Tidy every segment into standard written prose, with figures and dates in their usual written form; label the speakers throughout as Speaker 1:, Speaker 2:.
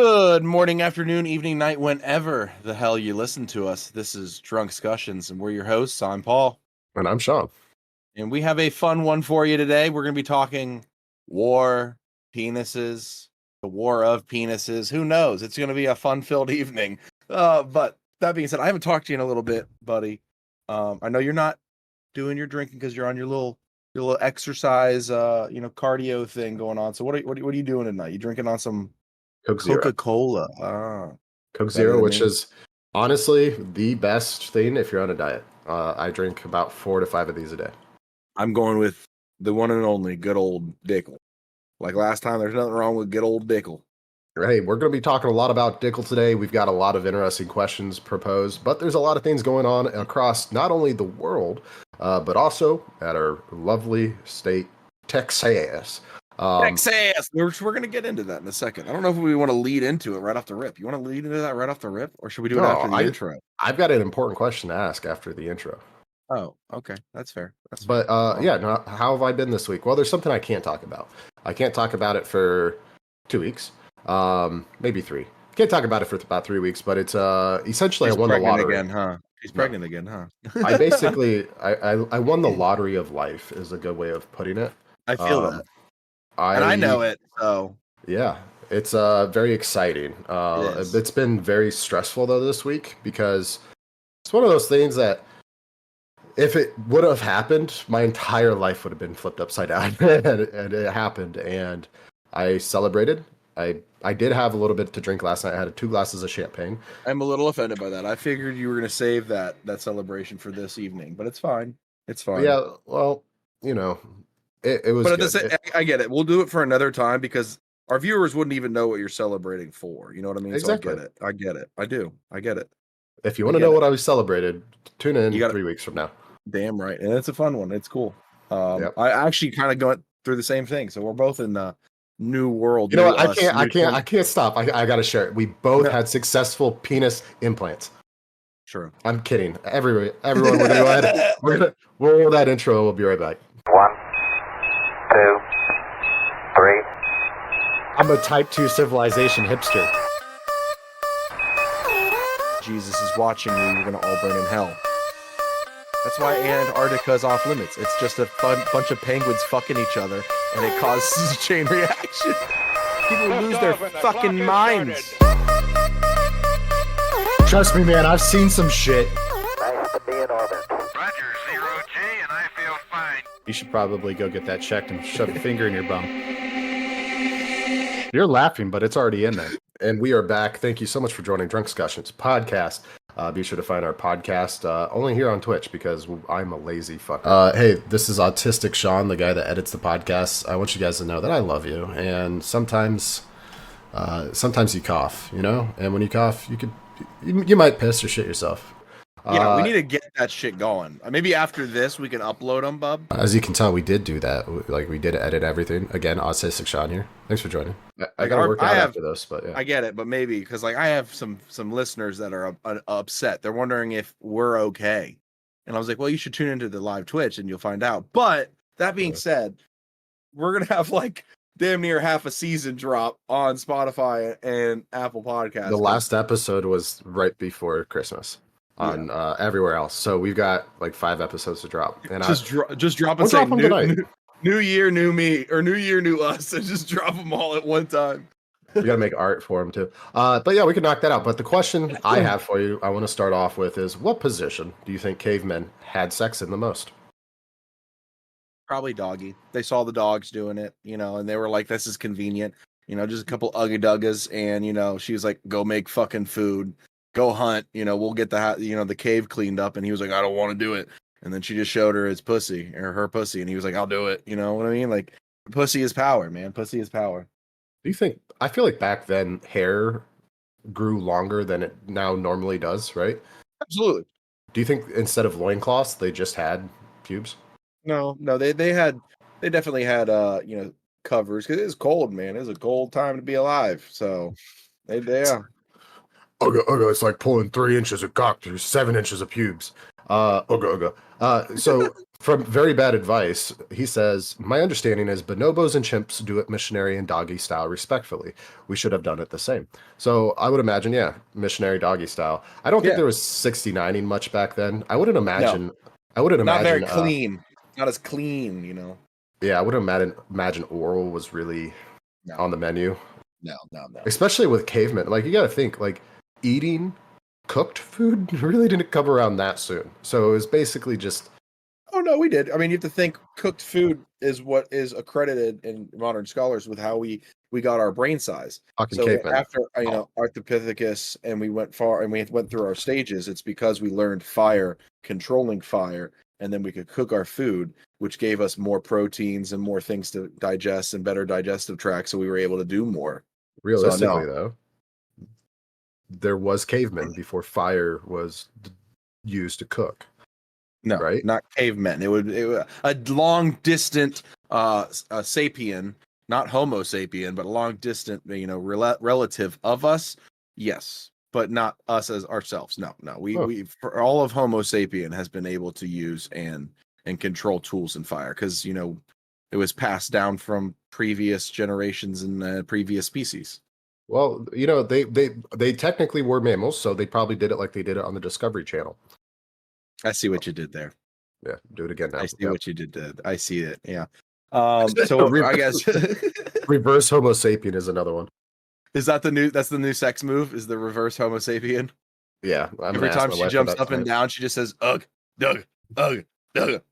Speaker 1: Good morning, afternoon, evening, night, whenever the hell you listen to us. This is Drunk Discussions, and we're your hosts. I'm Paul.
Speaker 2: And I'm Sean.
Speaker 1: And we have a fun one for you today. We're going to be talking war, penises, the war of penises. Who knows? It's going to be a fun-filled evening. But that being said, I haven't talked to you in a little bit, buddy. I know you're not doing your drinking because you're on your little exercise, cardio thing going on. So what are you doing tonight? You drinking on some
Speaker 2: Coke Zero.
Speaker 1: Coca-Cola.
Speaker 2: Coke Zero, which is honestly the best thing if you're on a diet. I drink about 4 to 5 of these a day.
Speaker 1: I'm going with the one and only good old Dickel. Like last time, there's nothing wrong with good old Dickel.
Speaker 2: Hey, we're going to be talking a lot about Dickel today. We've got a lot of interesting questions proposed, but there's a lot of things going on across not only the world, but also at our lovely state, Texas.
Speaker 1: Texas! We're going to get into that in a second. I don't know if we want to lead into it right off the rip. You want to lead into that right off the rip? Or should we do it after the intro?
Speaker 2: I've got an important question to ask after the intro.
Speaker 1: Oh, okay. That's fair.
Speaker 2: How have I been this week? Well, there's something I can't talk about. I can't talk about it for 2 weeks. Maybe 3. Can't talk about it for about 3 weeks, but it's essentially I won the lottery
Speaker 1: again, huh? She's pregnant again, huh?
Speaker 2: I basically I won the lottery of life is a good way of putting it.
Speaker 1: I feel that. And I know it, so
Speaker 2: yeah, it's very exciting. It's been very stressful though this week because it's one of those things that if it would have happened, my entire life would have been flipped upside down, and it happened. And I celebrated. I did have a little bit to drink last night. I had 2 glasses of champagne.
Speaker 1: I'm a little offended by that. I figured you were going to save that celebration for this evening, but it's fine. It's fine.
Speaker 2: Yeah, well, it was.
Speaker 1: But I get it. We'll do it for another time because our viewers wouldn't even know what you're celebrating for. You know what I mean?
Speaker 2: Exactly.
Speaker 1: So I get it. I do. I get it.
Speaker 2: If you want to know what I celebrated, tune in 3 weeks from now.
Speaker 1: Damn right, and it's a fun one. It's cool. I actually kind of going through the same thing. So we're both in the new world.
Speaker 2: You know what? I can't stop. I got to share it. We both had successful penis implants.
Speaker 1: True.
Speaker 2: I'm kidding. Everyone, we're gonna go ahead. We'll roll that intro. We'll be right back.
Speaker 3: 1, 2, 3.
Speaker 4: I'm a type 2 civilization hipster.
Speaker 1: Jesus is watching you. You're gonna all burn in hell. That's why Antarctica's off limits. It's just a bunch of penguins fucking each other, and it causes a chain reaction. People lose their fucking minds.
Speaker 4: Trust me, man, I've seen some shit.
Speaker 3: Nice to be in orbit.
Speaker 5: Roger, 0G, and I feel fine.
Speaker 4: You should probably go get that checked and shove a finger in your bum. You're laughing, but it's already in there.
Speaker 2: And we are back. Thank you so much for joining Drunk Discussions podcast. Be sure to find our podcast only here on Twitch because I'm a lazy fuck. Hey, this is Autistic Sean, the guy that edits the podcast. I want you guys to know that I love you, and sometimes you cough, and when you cough, you might piss or shit yourself.
Speaker 1: Yeah, we need to get that shit going. Maybe after this, we can upload them, bub.
Speaker 2: As you can tell, we did do that. Like, we did edit everything. Again, Autistic Sean here. Thanks for joining. I got to work out after this, but yeah.
Speaker 1: I get it, but maybe, because I have some listeners that are upset. They're wondering if we're okay. And I was like, well, you should tune into the live Twitch and you'll find out. But that being said, we're going to have damn near half a season drop on Spotify and Apple Podcasts.
Speaker 2: The last episode was right before Christmas. On everywhere else, so we've got 5 episodes to drop, and
Speaker 1: just drop and say new year, new me, or new year, new us, and just drop them all at one time.
Speaker 2: We gotta make art for them too. But yeah, we can knock that out. But the question I have for you, I want to start off with is, what position do you think cavemen had sex in the most?
Speaker 1: Probably doggy. They saw the dogs doing it, and they were like, "This is convenient." Just a couple uggy duggas, and she was like, "Go make fucking food. Go hunt, we'll get the cave cleaned up." And he was like, "I don't want to do it." And then she just showed her his pussy or her pussy. And he was like, "I'll do it." You know what I mean? Pussy is power, man. Pussy is power.
Speaker 2: Do you think, I feel like back then hair grew longer than it now normally does, right?
Speaker 1: Absolutely.
Speaker 2: Do you think instead of loincloths, they just had pubes?
Speaker 1: No, they definitely had, covers because it was cold, man. It was a cold time to be alive. So yeah.
Speaker 2: Okay, it's like pulling 3 inches of cock through 7 inches of pubes. So from very bad advice, he says, my understanding is bonobos and chimps do it missionary and doggy style respectfully. We should have done it the same. So I would imagine, yeah, missionary doggy style. I don't think
Speaker 1: Yeah.
Speaker 2: there was 69ing much back then. I wouldn't imagine.
Speaker 1: Not very clean. Not as clean, you know.
Speaker 2: Yeah, I wouldn't imagine oral was really
Speaker 1: No.
Speaker 2: on the menu.
Speaker 1: No.
Speaker 2: Especially with cavemen. Like, you got to think, like, eating cooked food really didn't come around that soon. So it was basically just.
Speaker 1: Oh no, we did. I mean, you have to think cooked food is what is accredited in modern scholars with how we got our brain size.
Speaker 2: Fucking
Speaker 1: So
Speaker 2: cavemen.
Speaker 1: after Ardipithecus and we went through our stages, it's because we learned fire, controlling fire, and then we could cook our food, which gave us more proteins and more things to digest and better digestive tract, so we were able to do more.
Speaker 2: Realistically, though, there was cavemen before fire was used to cook.
Speaker 1: No,
Speaker 2: right?
Speaker 1: Not cavemen. It would a long distant sapien, not Homo sapien, but a long distant, relative of us. Yes, but not us as ourselves. No. We for all of Homo sapien has been able to use and control tools and fire because it was passed down from previous generations and previous species.
Speaker 2: Well, they technically were mammals, so they probably did it like they did it on the Discovery Channel.
Speaker 1: I see what you did there.
Speaker 2: Yeah, do it again now.
Speaker 1: I see what you did there. I see it. Yeah. So I guess
Speaker 2: reverse Homo sapien is another one.
Speaker 1: Is that that's the new sex move? Is the reverse Homo sapien?
Speaker 2: Yeah.
Speaker 1: Every time she jumps up and down, she just says, ugh, Doug, ugh, Doug.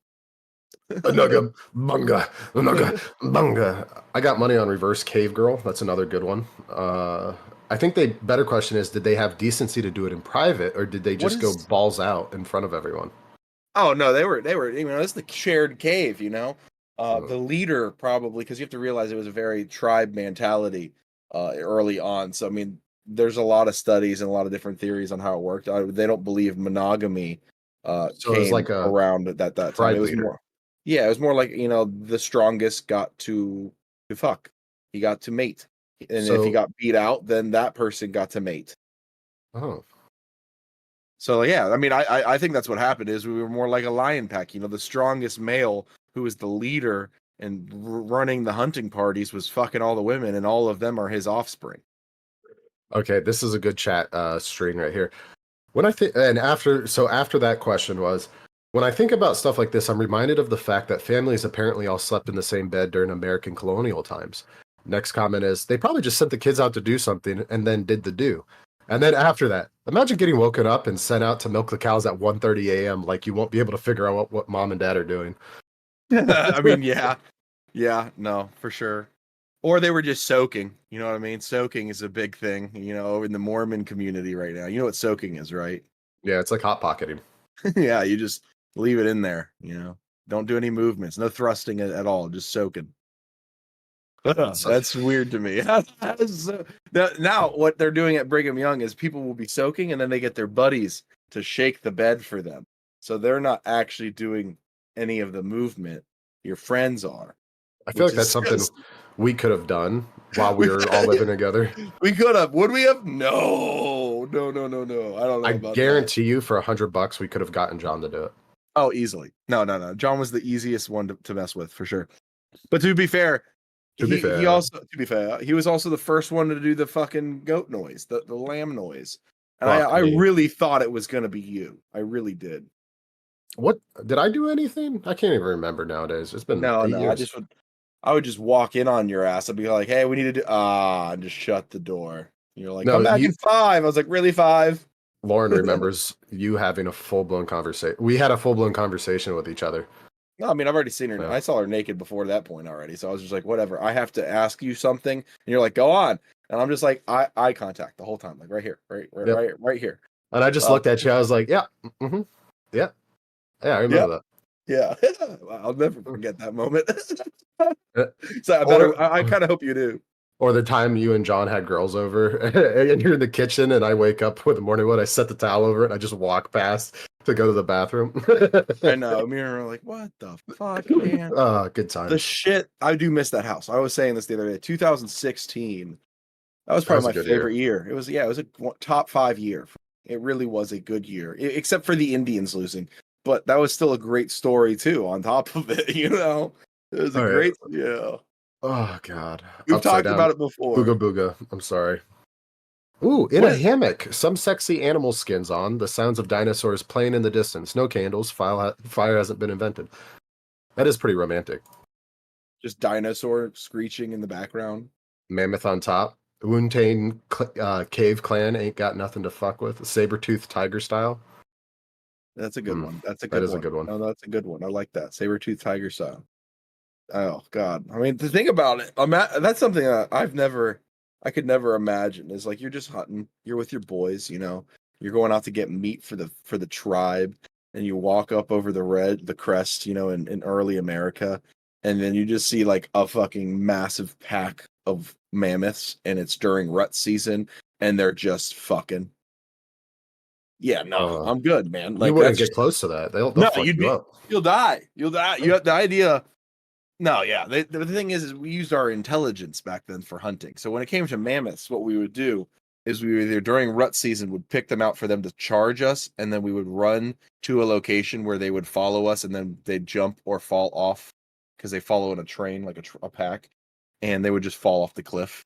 Speaker 2: Bunga, bunga. I got money on reverse cave girl. That's another good one. I think the better question is, did they have decency to do it in private, or did they just go balls out in front of everyone?
Speaker 1: Oh no, they were. It's the shared cave. The leader probably, because you have to realize it was a very tribe mentality early on. So I mean, there's a lot of studies and a lot of different theories on how it worked. They don't believe monogamy. So it was like around at that time. It was more. Yeah, it was more like the strongest got to fuck. He got to mate, and if he got beat out, then that person got to mate.
Speaker 2: Oh.
Speaker 1: So yeah, I mean, I think that's what happened. Is we were more like a lion pack. The strongest male who was the leader and running the hunting parties was fucking all the women, and all of them are his offspring.
Speaker 2: Okay, this is a good chat string right here. When I think, and after that question was, when I think about stuff like this, I'm reminded of the fact that families apparently all slept in the same bed during American colonial times. Next comment is, they probably just sent the kids out to do something and then did the do. And then after that, imagine getting woken up and sent out to milk the cows at 1:30 a.m. Like you won't be able to figure out what mom and dad are doing.
Speaker 1: I mean, yeah, no, for sure. Or they were just soaking. You know what I mean? Soaking is a big thing, in the Mormon community right now. You know what soaking is, right?
Speaker 2: Yeah, it's like hot pocketing.
Speaker 1: Yeah, you just leave it in there. Don't do any movements, no thrusting at all, just soaking. That's weird to me. Now, what they're doing at Brigham Young is people will be soaking and then they get their buddies to shake the bed for them. So they're not actually doing any of the movement. Your friends are.
Speaker 2: I feel like that's something we could have done while we were all living together.
Speaker 1: We could have. Would we have? No. I don't know.
Speaker 2: I guarantee you, for $100, we could have gotten John to do it.
Speaker 1: Oh, easily. No. John was the easiest one to mess with for sure. But to be fair, he was also the first one to do the fucking goat noise, the lamb noise. And I really thought it was going to be you. I really did.
Speaker 2: What did I do anything? I can't even remember nowadays. It's been years.
Speaker 1: I would just walk in on your ass. I'd be like, "Hey, we need to do," and just shut the door. And you're like, "Come back in 5." I was like, "Really 5?"
Speaker 2: Lauren remembers you having a full-blown conversation. We had a full-blown conversation with each other.
Speaker 1: No, I mean, I've already seen her. Yeah. I saw her naked before that point already. So I was just like, whatever. I have to ask you something. And you're like, go on. And I'm just like, eye contact the whole time. Like right here, right here.
Speaker 2: And I just looked at you. I was like, yeah. Mm-hmm. Yeah, I remember that.
Speaker 1: Yeah. I'll never forget that moment. So I kind of hope you do.
Speaker 2: Or the time you and John had girls over and you're in the kitchen and I wake up with the morning wood, I set the towel over it and I just walk past to go to the bathroom.
Speaker 1: I know. Me and her were like, what the fuck, man?
Speaker 2: Good time.
Speaker 1: The shit. I do miss that house. I was saying this the other day. 2016. That was probably my favorite year. It was a top 5 year. It really was a good year, except for the Indians losing. but that was still a great story too. On top of it, you know, it was a
Speaker 2: All right.
Speaker 1: great. Yeah,
Speaker 2: Oh God.
Speaker 1: we've
Speaker 2: Upside
Speaker 1: talked
Speaker 2: down.
Speaker 1: about it before.
Speaker 2: Booga booga. I'm sorry. Ooh, in a
Speaker 1: What?
Speaker 2: hammock, some sexy animal skins on, the sounds of dinosaurs playing in the distance. No candles, fire hasn't been invented. That is pretty romantic.
Speaker 1: Just dinosaur screeching in the background.
Speaker 2: Mammoth on top. Wuntane cave clan ain't got nothing to fuck with. Saber-toothed tiger style.
Speaker 1: That's a good one. That's a
Speaker 2: that
Speaker 1: good
Speaker 2: is a
Speaker 1: one.
Speaker 2: good one.
Speaker 1: No, that's a good one. I like that. Saber-tooth tiger style. Oh God. I mean, to think about it, that's something that I could never imagine. Is like you're just hunting, you're with your boys, you know, you're going out to get meat for the tribe, and you walk up over the crest, you know, in early America, and then you just see like a fucking massive pack of mammoths, and it's during rut season, and they're just fucking. Yeah, no, I'm good, man.
Speaker 2: You
Speaker 1: Like
Speaker 2: wouldn't
Speaker 1: that's
Speaker 2: get
Speaker 1: just,
Speaker 2: close to that. They'll
Speaker 1: no,
Speaker 2: fuck you up.
Speaker 1: you'll die. You'll die. You have the idea. No, yeah. The thing is we used our intelligence back then for hunting. So when it came to mammoths, what we would do is we would either during rut season would pick them out for them to charge us, and then we would run to a location where they would follow us, and then they'd jump or fall off because they follow in a train like a pack, and they would just fall off the cliff,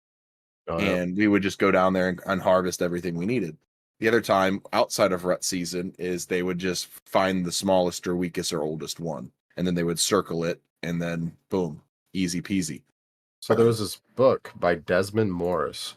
Speaker 2: Oh, yeah.
Speaker 1: and we would just go down there and harvest everything we needed. The other time outside of rut season is they would just find the smallest or weakest or oldest one, and then they would circle it, and then boom, easy peasy.
Speaker 2: So there was this book by Desmond Morris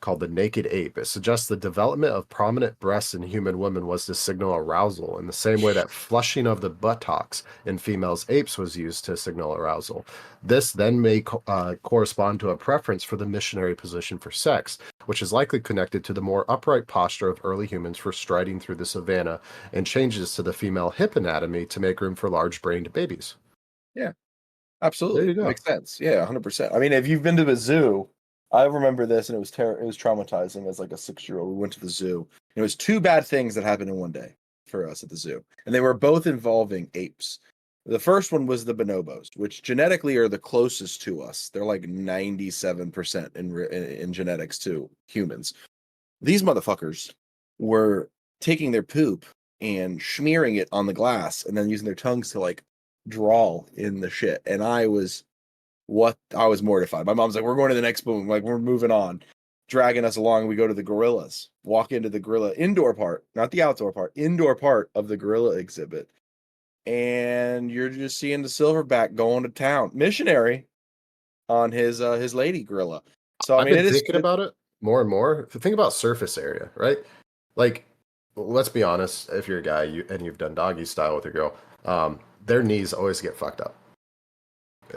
Speaker 2: called The Naked Ape. It suggests the development of prominent breasts in human women was to signal arousal in the same way that flushing of the buttocks in females apes was used to signal arousal. This then may correspond to a preference for the missionary position for sex, which is likely connected to the more upright posture of early humans for striding through the savanna, and changes to the female hip anatomy to make room for large-brained babies.
Speaker 1: Absolutely.
Speaker 2: There you go.
Speaker 1: Makes sense. Yeah, 100%. I mean, if you've been to a zoo, I remember this, and it was traumatizing as like a 6-year-old. We went to the zoo. And it was 2 bad things that happened in one day for us at the zoo, and they were both involving apes. The first one was the bonobos, which genetically are the closest to us. They're like 97% in genetics to humans. These motherfuckers were taking their poop and smearing it on the glass, and then using their tongues to like draw in the shit. And I was mortified. My mom's like, we're going to the next boom. Like, we're moving on. Dragging us along. We go to the gorillas, walk into the gorilla indoor part, not the outdoor part, indoor part of the gorilla exhibit. And you're just seeing the silverback going to town. Missionary on his lady gorilla. So I
Speaker 2: I've
Speaker 1: mean,
Speaker 2: been thinking about it more and more. Think about surface area, right? Like, let's be honest. If you're a guy and you've done doggy style with your girl, their knees always get fucked up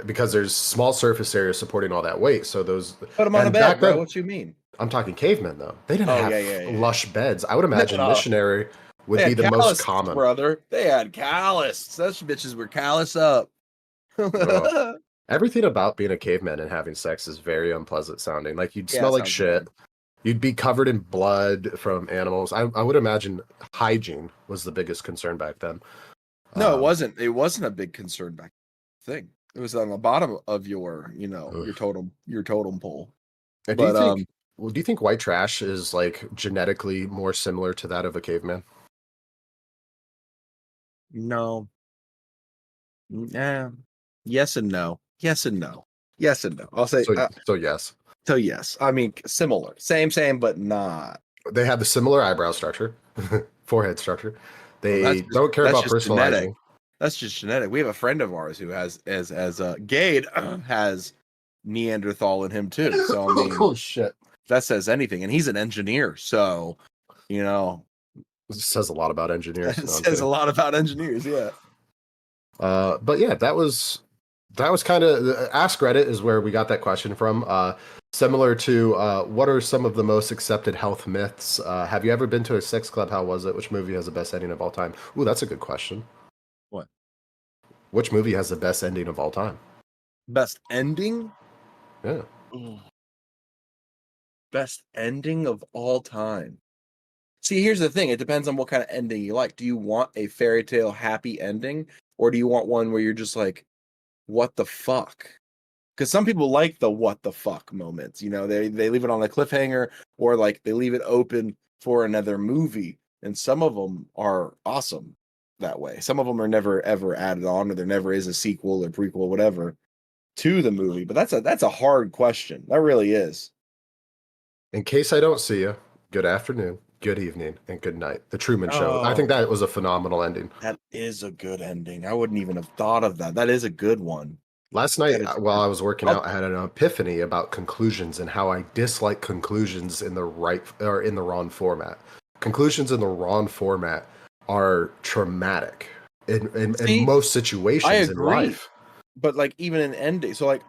Speaker 2: because there's small surface area supporting all that weight. So those
Speaker 1: put them on a
Speaker 2: and
Speaker 1: bed,
Speaker 2: back
Speaker 1: bro.
Speaker 2: then-
Speaker 1: What you mean?
Speaker 2: I'm talking cavemen though. They didn't
Speaker 1: Oh,
Speaker 2: have
Speaker 1: yeah.
Speaker 2: lush beds. I would imagine
Speaker 1: No.
Speaker 2: missionary would
Speaker 1: They
Speaker 2: be
Speaker 1: had
Speaker 2: the most
Speaker 1: calluses,
Speaker 2: common.
Speaker 1: brother. They had callus. Such bitches were callous up.
Speaker 2: Oh. Everything about being a caveman and having sex is very unpleasant sounding. Like you'd
Speaker 1: Yeah,
Speaker 2: smell like
Speaker 1: sounds
Speaker 2: shit.
Speaker 1: bad.
Speaker 2: You'd be covered in blood from animals. I would imagine hygiene was the biggest concern back then.
Speaker 1: No, it wasn't. It wasn't a big concern back thing. It was on the bottom of your,
Speaker 2: Oof.
Speaker 1: your totem pole.
Speaker 2: And
Speaker 1: But
Speaker 2: do you think white trash is like genetically more similar to that of a caveman?
Speaker 1: no. Yes and no. Yes and no. Yes and no. I'll say
Speaker 2: So yes,
Speaker 1: so yes. I mean similar. Same, but not.
Speaker 2: they have the similar eyebrow structure, forehead structure. They
Speaker 1: Well, that's
Speaker 2: don't care
Speaker 1: that's
Speaker 2: about
Speaker 1: just
Speaker 2: personal
Speaker 1: genetic.
Speaker 2: hygiene.
Speaker 1: That's just genetic. We have a friend of ours who has Gade has Neanderthal in him too. So I mean
Speaker 2: Oh shit!
Speaker 1: that says anything. And he's an engineer. So, you know,
Speaker 2: This says a lot about engineers.
Speaker 1: it
Speaker 2: No, I'm
Speaker 1: says a
Speaker 2: kidding.
Speaker 1: lot about engineers. Yeah.
Speaker 2: But yeah, that was kind of Ask Reddit is where we got that question from. Similar to what are some of the most accepted health myths? Have you ever been to a sex club? How was it? Which movie has the best ending of all time? Ooh, that's a good question.
Speaker 1: What?
Speaker 2: Which movie has the best ending of all time?
Speaker 1: Best ending?
Speaker 2: Yeah.
Speaker 1: Best ending of all time. See, here's the thing. It depends on what kind of ending you like. Do you want a fairy tale happy ending? Or do you want one where you're just like, what the fuck? Because some people like the what the fuck moments. You know, they leave it on a cliffhanger, or like they leave it open for another movie. And some of them are awesome. that way. Some of them are never ever added on, or there never is a sequel or prequel, whatever, to the movie. But that's a hard question. That really is.
Speaker 2: In case I don't see you, good afternoon, good evening, and good night. The Truman Show. I think that was a phenomenal ending.
Speaker 1: That is a good ending. I wouldn't even have thought of that. That is a good one.
Speaker 2: Last night, while I was working out, I had an epiphany about conclusions and how I dislike conclusions in the right or in the wrong format. Conclusions in the wrong format are traumatic in most situations in life.
Speaker 1: But like even an ending. So like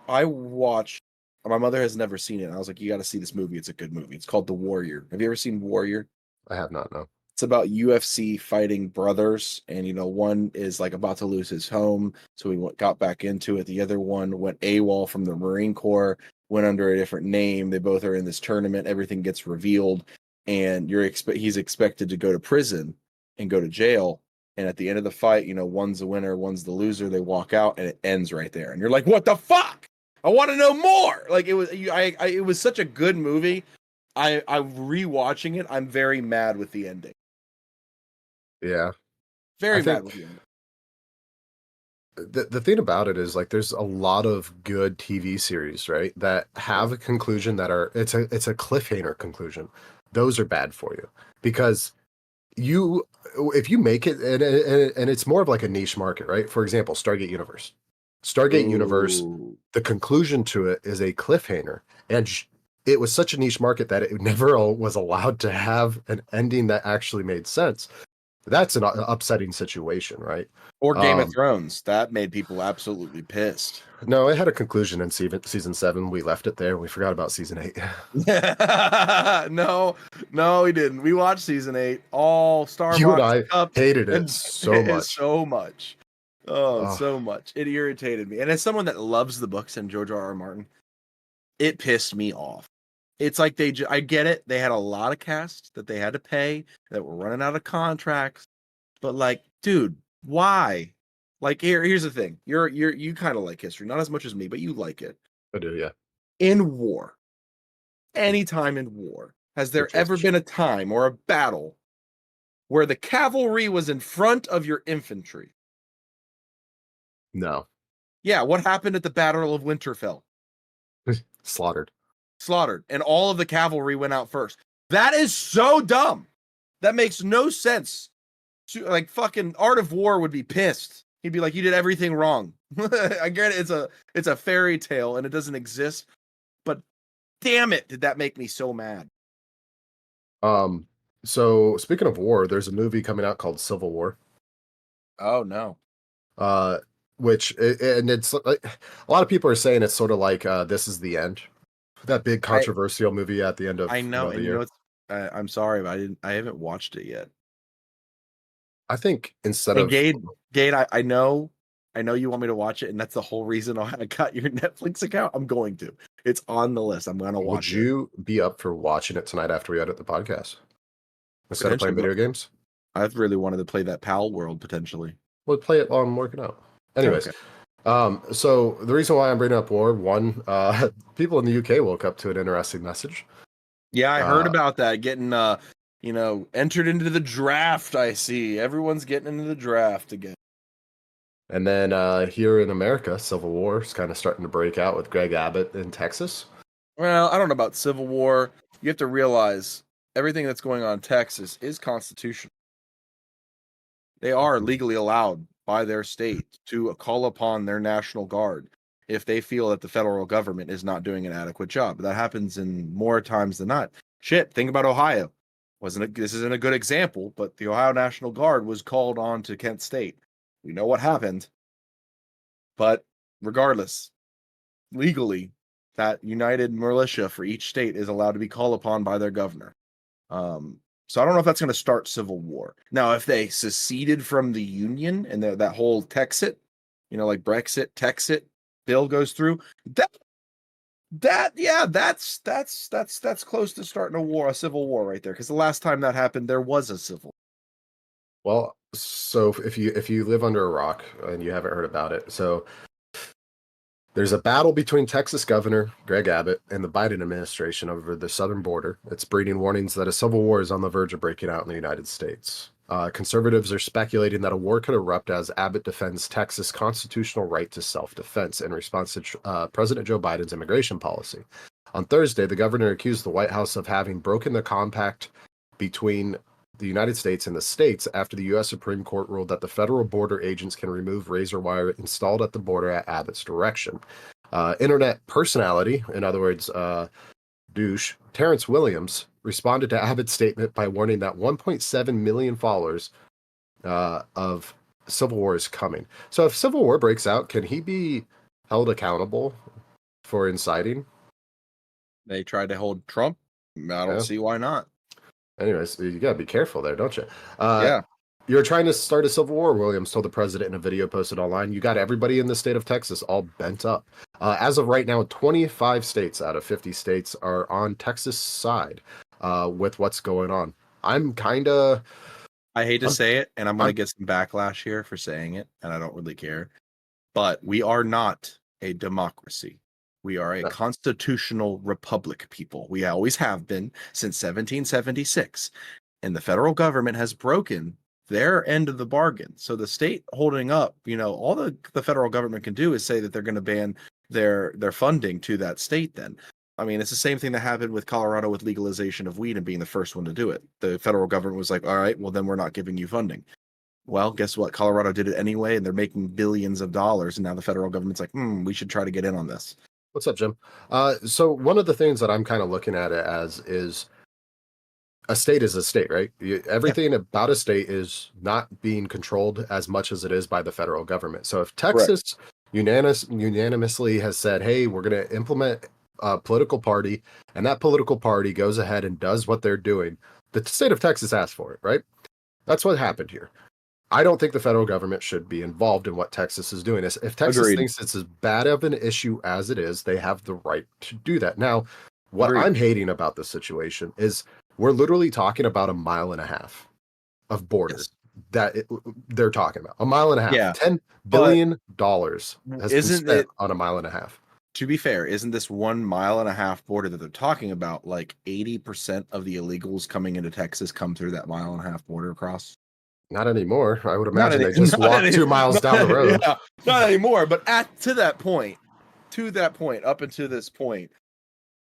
Speaker 1: I watched. My mother has never seen it. And I was like, you got to see this movie. It's a good movie. It's called The Warrior. Have you ever seen Warrior?
Speaker 2: I have not. No.
Speaker 1: It's about UFC fighting brothers, and one is like about to lose his home, so he got back into it. The other one went AWOL from the Marine Corps, went under a different name. They both are in this tournament. Everything gets revealed, and he's expected to go to prison and go to jail. And at the end of the fight, one's the winner, one's the loser. They walk out, and it ends right there. And you're like, what the fuck? I want to know more. Like it was, it was such a good movie. I'm rewatching it. I'm very mad with the ending.
Speaker 2: Yeah.
Speaker 1: Very mad with you.
Speaker 2: The thing about it is like there's a lot of good TV series, right, that have a conclusion that it's a cliffhanger conclusion. Those are bad for you because if you make it and it's more of like a niche market, right? For example, Stargate Universe. Stargate Universe, the conclusion to it is a cliffhanger, and it was such a niche market that it never was allowed to have an ending that actually made sense. That's an upsetting situation, right?
Speaker 1: Or Game of Thrones. That made people absolutely pissed.
Speaker 2: No, it had a conclusion in season 7. We left it there. We forgot about season 8.
Speaker 1: No, we didn't. We watched season 8. All Starbucks.
Speaker 2: You and I hated it so much.
Speaker 1: So much. Oh, so much. It irritated me. And as someone that loves the books and George R.R. Martin, it pissed me off. It's like I get it. They had a lot of casts that they had to pay that were running out of contracts. But like, dude, why? Like here's the thing. You kind of like history, not as much as me, but you like it.
Speaker 2: I do, yeah.
Speaker 1: In war, anytime in war, has there ever been a time or a battle where the cavalry was in front of your infantry?
Speaker 2: No.
Speaker 1: Yeah, what happened at the Battle of Winterfell?
Speaker 2: Slaughtered,
Speaker 1: and all of the cavalry went out first. That is so dumb. That makes no sense. Like fucking Art of War would be pissed. He'd be like, "You did everything wrong." I get it. It's a fairy tale and it doesn't exist. But damn it, did that make me so mad?
Speaker 2: So speaking of war, there's a movie coming out called Civil War.
Speaker 1: Oh no.
Speaker 2: It's like a lot of people are saying it's sort of like This Is the End, that big controversial movie at the end of
Speaker 1: I know,
Speaker 2: the
Speaker 1: and
Speaker 2: year.
Speaker 1: I'm sorry, but I haven't watched it yet.
Speaker 2: I think instead
Speaker 1: of
Speaker 2: of
Speaker 1: Gade, I know you want me to watch it, and that's the whole reason I got your Netflix account. I'm going to. It's on the list. I'm going to watch it.
Speaker 2: Would you be up for watching it tonight after we edit the podcast instead of playing video games?
Speaker 1: I've really wanted to play that Pal World potentially.
Speaker 2: We'll play it while I'm working out. Anyways, okay. So the reason why I'm bringing up war, one, people in the UK woke up to an interesting message.
Speaker 1: Yeah, I heard about that getting, entered into the draft. I see everyone's getting into the draft again.
Speaker 2: And then here in America, Civil War is kind of starting to break out with Greg Abbott in Texas.
Speaker 1: Well, I don't know about Civil War. You have to realize everything that's going on in Texas is constitutional. They are legally allowed by their state to call upon their National Guard if they feel that the federal government is not doing an adequate job. That happens in more times than not. Shit, think about Ohio. This isn't a good example, but the Ohio National Guard was called on to Kent State. We know what happened. But regardless, legally, that united militia for each state is allowed to be called upon by their governor. So I don't know if that's going to start civil war. Now, if they seceded from the Union and that whole Texit, like Brexit, Texit bill goes through, that's close to starting a civil war right there. Because the last time that happened, there was a civil.
Speaker 2: Well, so if you live under a rock and you haven't heard about it, so there's a battle between Texas Governor Greg Abbott and the Biden administration over the southern border. It's breeding warnings that a civil war is on the verge of breaking out in the United States. Conservatives are speculating that a war could erupt as Abbott defends Texas' constitutional right to self-defense in response to President Joe Biden's immigration policy. On Thursday, the governor accused the White House of having broken the compact between the United States and the states after the U.S. Supreme Court ruled that the federal border agents can remove razor wire installed at the border at Abbott's direction. Internet personality, in other words, douche, Terrence Williams, responded to Abbott's statement by warning that 1.7 million followers of civil war is coming. So if civil war breaks out, can he be held accountable for inciting?
Speaker 1: They tried to hold Trump. I don't see why not.
Speaker 2: Anyways, you gotta be careful there, don't you?
Speaker 1: Yeah.
Speaker 2: You're trying to start a civil war, Williams told the president in a video posted online. You got everybody in the state of Texas all bent up. As of right now, 25 states out of 50 states are on Texas' side with what's going on. I'm kind of...
Speaker 1: I hate to say it, and I'm going to get some backlash here for saying it, and I don't really care. But we are not a democracy. We are a constitutional republic, people. We always have been since 1776. And the federal government has broken their end of the bargain. So the state holding up, all the federal government can do is say that they're going to ban their funding to that state then. I mean, it's the same thing that happened with Colorado with legalization of weed and being the first one to do it. The federal government was like, all right, well, then we're not giving you funding. Well, guess what? Colorado did it anyway, and they're making billions of dollars. And now the federal government's like, we should try to get in on this.
Speaker 2: What's up, Jim? So one of the things that I'm kind of looking at it as is a state is a state, right? Everything about a state is not being controlled as much as it is by the federal government. So if Texas unanimously has said, hey, we're going to implement a political party, and that political party goes ahead and does what they're doing, the state of Texas asked for it, right? That's what happened here. I don't think the federal government should be involved in what Texas is doing. If Texas thinks it's as bad of an issue as it is, they have the right to do that. Now, what I'm hating about this situation is we're literally talking about 1.5 miles of border that they're talking about. 1.5 miles.
Speaker 1: Yeah.
Speaker 2: $10 billion has been spent on 1.5 miles.
Speaker 1: To be fair, isn't this 1.5 miles border that they're talking about, like 80% of the illegals coming into Texas come through that 1.5 mile border across?
Speaker 2: Not anymore. I would imagine they just walk 2 miles down the road.
Speaker 1: Yeah, not anymore. But to that point, up until this point,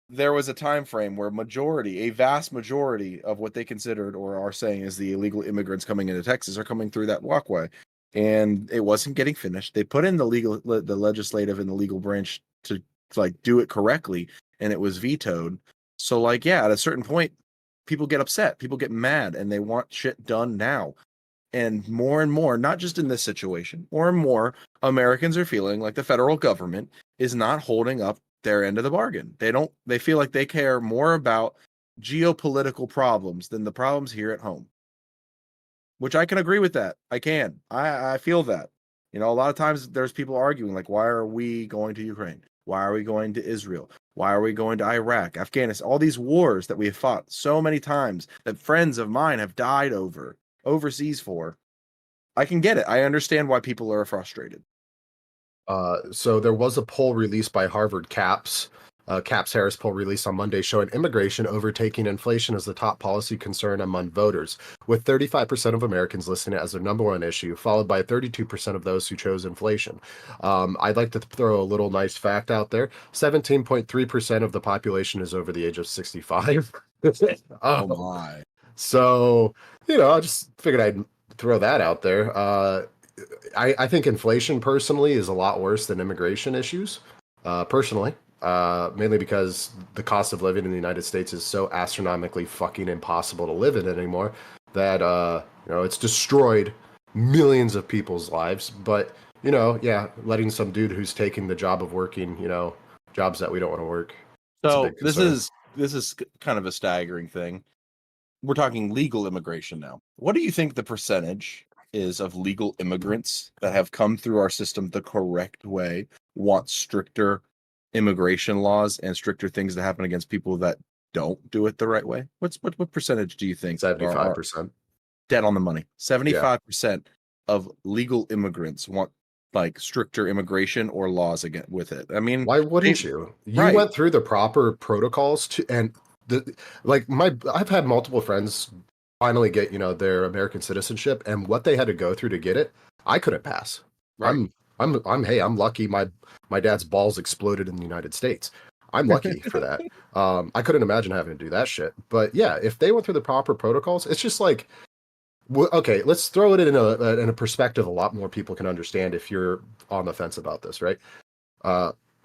Speaker 1: there was a time frame where a vast majority of what they considered or are saying is the illegal immigrants coming into Texas are coming through that walkway, and it wasn't getting finished. They put in the legislative and the legal branch to do it correctly, and it was vetoed. So at a certain point, people get upset, people get mad, and they want shit done now. And more, not just in this situation, more and more Americans are feeling like the federal government is not holding up their end of the bargain. They feel like they care more about geopolitical problems than the problems here at home. Which I can agree with that. I feel that. A lot of times there's people arguing why are we going to Ukraine? Why are we going to Israel? Why are we going to Iraq, Afghanistan? All these wars that we have fought so many times that friends of mine have died overseas for. I can get it. I understand why people are frustrated.
Speaker 2: So there was a poll released by Harvard CAPS Harris poll released on Monday showing immigration overtaking inflation as the top policy concern among voters, with 35% of Americans listing it as their number one issue, followed by 32% of those who chose inflation. I'd like to throw a little nice fact out there. 17.3% of the population is over the age of 65.
Speaker 1: Oh my.
Speaker 2: So, I just figured I'd throw that out there. I think inflation personally is a lot worse than immigration issues, personally. Mainly because the cost of living in the United States is so astronomically fucking impossible to live in anymore that, it's destroyed millions of people's lives. But, letting some dude who's taking the job of working, jobs that we don't want to work.
Speaker 1: So this is kind of a staggering thing. We're talking legal immigration now. What do you think the percentage is of legal immigrants that have come through our system the correct way, want stricter immigration laws and stricter things that happen against people that don't do it the right way? What percentage do you think?
Speaker 2: 75%.
Speaker 1: Dead on the money. 75% of legal immigrants want stricter immigration or laws again with it. I mean,
Speaker 2: why wouldn't you? You went through the proper protocols I've had multiple friends finally get, their American citizenship, and what they had to go through to get it, I couldn't pass.
Speaker 1: Right.
Speaker 2: I'm lucky. My dad's balls exploded in the United States. I'm lucky for that. I couldn't imagine having to do that shit. But yeah, if they went through the proper protocols, it's just like, okay, let's throw it in a perspective a lot more people can understand if you're on the fence about this, right?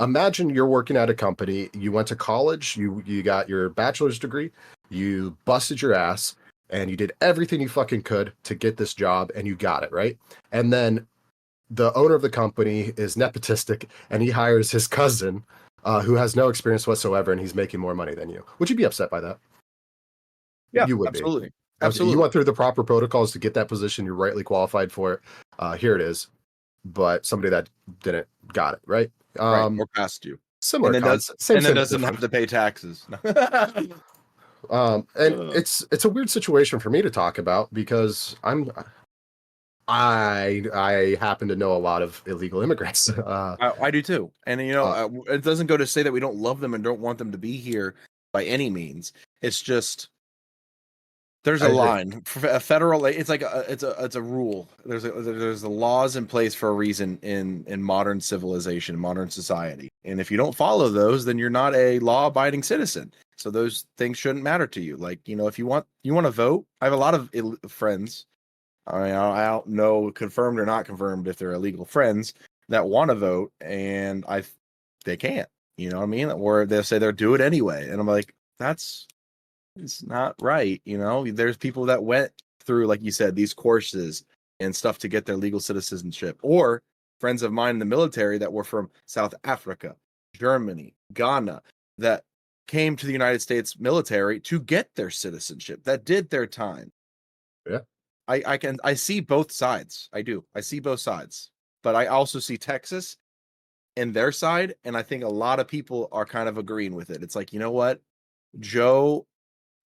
Speaker 2: Imagine you're working at a company, you went to college, you got your bachelor's degree, you busted your ass, and you did everything you fucking could to get this job, and you got it, right? And then the owner of the company is nepotistic, and he hires his cousin, who has no experience whatsoever, and he's making more money than you. Would you be upset by that?
Speaker 1: Yeah,
Speaker 2: You would be.
Speaker 1: absolutely.
Speaker 2: Okay,
Speaker 1: Absolutely.
Speaker 2: you went through the proper protocols to get that position. You're rightly qualified for it. Here it is. But somebody that didn't got it, right?
Speaker 1: Right. Or past you.
Speaker 2: Similar
Speaker 1: And then
Speaker 2: concept. Same
Speaker 1: and then
Speaker 2: thing,
Speaker 1: doesn't have
Speaker 2: different.
Speaker 1: to pay taxes.
Speaker 2: And it's a weird situation for me to talk about because I happen to know a lot of illegal immigrants.
Speaker 1: I do too. And it doesn't go to say that we don't love them and don't want them to be here by any means. It's just there's
Speaker 2: I
Speaker 1: a
Speaker 2: agree.
Speaker 1: line. A federal, it's like it's a rule. There's the laws in place for a reason in modern civilization, modern society. And if you don't follow those, then you're not a law-abiding citizen. So those things shouldn't matter to you. Like, if you want to vote, I have a lot of friends. I mean, I don't know confirmed or not confirmed if they're illegal friends that want to vote, and they can't. You know what I mean? Or they'll say they'll do it anyway, and I'm like, it's not right. There's people that went through, like you said, these courses and stuff to get their legal citizenship, or friends of mine in the military that were from South Africa, Germany, Ghana, that came to the United States military to get their citizenship, that did their time.
Speaker 2: Yeah.
Speaker 1: I see both sides. I do. I see both sides. But I also see Texas and their side, and I think a lot of people are kind of agreeing with it. It's like, you know what? Joe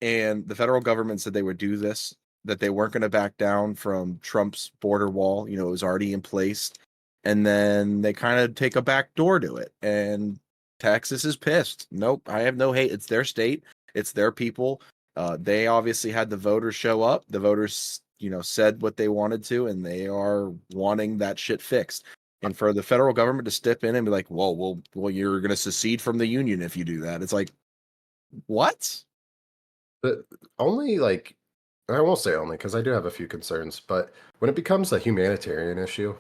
Speaker 1: and the federal government said they would do this, that they weren't going to back down from Trump's border wall. It was already in place. And then they kind of take a back door to it. And Texas is pissed. Nope, I have no hate. It's their state. It's their people. They obviously had the voters show up. The voters, said what they wanted to, and they are wanting that shit fixed. And for the federal government to step in and be like, well, you're going to secede from the union if you do that. It's like, what?
Speaker 2: But only, like, I won't say only because I do have a few concerns, but when it becomes a humanitarian issue,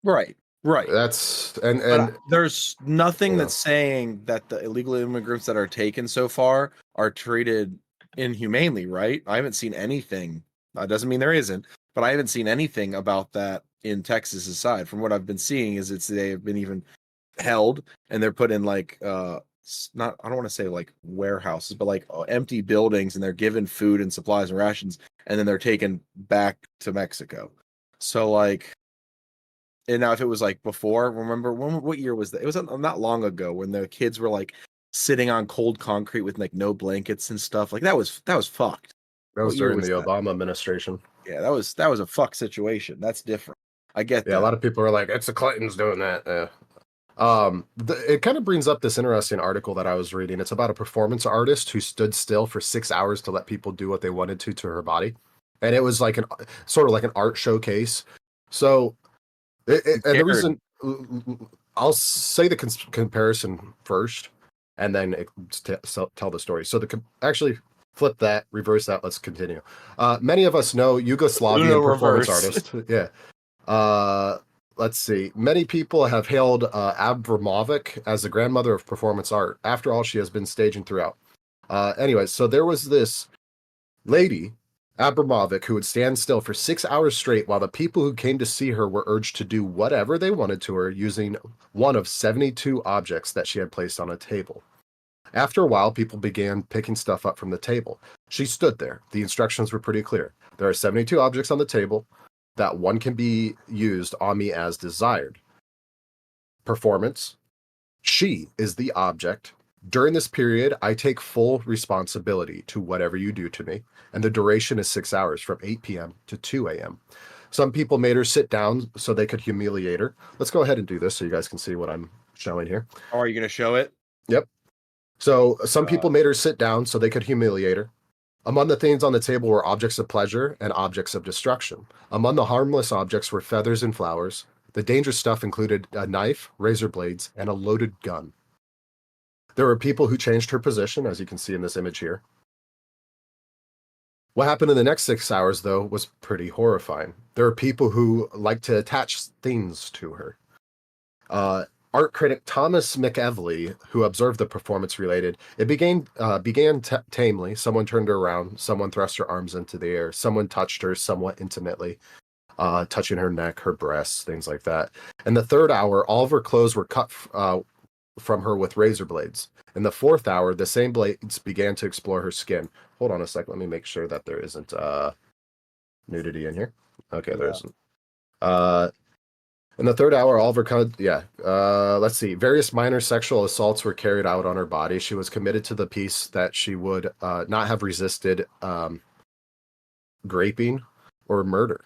Speaker 1: Right.
Speaker 2: that's and
Speaker 1: But there's nothing
Speaker 2: Yeah.
Speaker 1: that's saying that the illegal immigrants that are taken so far are treated inhumanely, right? I haven't seen anything. That doesn't mean there isn't, but I haven't seen anything about that in Texas side. From what I've been seeing is they have been even held and they're put in like I don't want to say like warehouses, but like empty buildings, and they're given food and supplies and rations, and then they're taken back to Mexico. So like, and now if it was like before, remember what year was that? It was not long ago when the kids were like sitting on cold concrete with like no blankets and stuff. Like that was fucked.
Speaker 2: that was
Speaker 1: What year
Speaker 2: during
Speaker 1: was
Speaker 2: the
Speaker 1: that?
Speaker 2: Obama administration.
Speaker 1: Yeah, that was a fuck situation. That's different. I get
Speaker 2: Yeah,
Speaker 1: that.
Speaker 2: a lot of people are like, it's the Clintons doing that. Yeah. It kind of brings up this interesting article that I was reading. It's about a performance artist who stood still for 6 hours to let people do what they wanted to her body, and it was like sort of like an art showcase. So, and the reason I'll say the comparison first, and then tell the story. So actually flip that, reverse that. Let's continue. Many of us know Yugoslavian
Speaker 1: Uno
Speaker 2: performance
Speaker 1: reverse.
Speaker 2: artist. Yeah. Let's see. Many people have hailed Abramovic as the grandmother of performance art. After all, she has been staging throughout. Anyway, so there was this lady, Abramovic, who would stand still for 6 hours straight while the people who came to see her were urged to do whatever they wanted to her using one of 72 objects that she had placed on a table. After a while, people began picking stuff up from the table. She stood there. The instructions were pretty clear. There are 72 objects on the table. That one can be used on me as desired. Performance. She is the object. During this period, I take full responsibility to whatever you do to me, and the duration is 6 hours from 8 p.m. to 2 a.m. Some people made her sit down so they could humiliate her. Let's go ahead and do this so you guys can see what I'm showing here.
Speaker 1: Oh, are you going to show it?
Speaker 2: Yep. So some people made her sit down so they could humiliate her. Among the things on the table were objects of pleasure and objects of destruction. Among the harmless objects were feathers and flowers. The dangerous stuff included a knife, razor blades, and a loaded gun. There were people who changed her position, as you can see in this image here. What happened in the next 6 hours, though, was pretty horrifying. There are people who like to attach things to her. Art critic Thomas McEvely, who observed the performance, related, it began tamely. Someone turned her around. Someone thrust her arms into the air. Someone touched her somewhat intimately, touching her neck, her breasts, things like that. In the 3rd hour, all of her clothes were cut from her with razor blades. In the 4th hour, the same blades began to explore her skin. Hold on a second. Let me make sure that there isn't nudity in here. Okay, there isn't. In the 3rd hour, all of her let's see. Various minor sexual assaults were carried out on her body. She was committed to the peace that she would not have resisted graping or murder.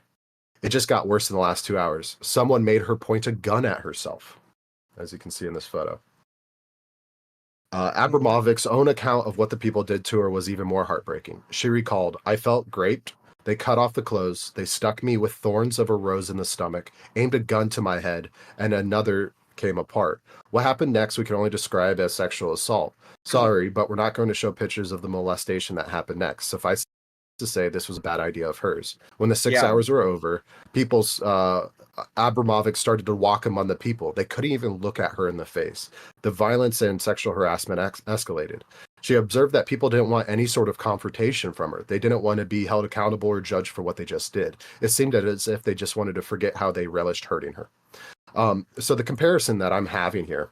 Speaker 2: It just got worse in the last 2 hours. Someone made her point a gun at herself, as you can see in this photo. Abramovich's own account of what the people did to her was even more heartbreaking. She recalled, "I felt raped. They cut off the clothes. They stuck me with thorns of a rose in the stomach, aimed a gun to my head, and another came apart. What happened next we can only describe as sexual assault. Sorry, but we're not going to show pictures of the molestation that happened next. Suffice to say, this was a bad idea of hers." When the 6 hours were over, Abramovich started to walk among the people. They couldn't even look at her in the face. The violence and sexual harassment escalated. She observed that people didn't want any sort of confrontation from her. They didn't want to be held accountable or judged for what they just did. It seemed as if they just wanted to forget how they relished hurting her. So the comparison that I'm having here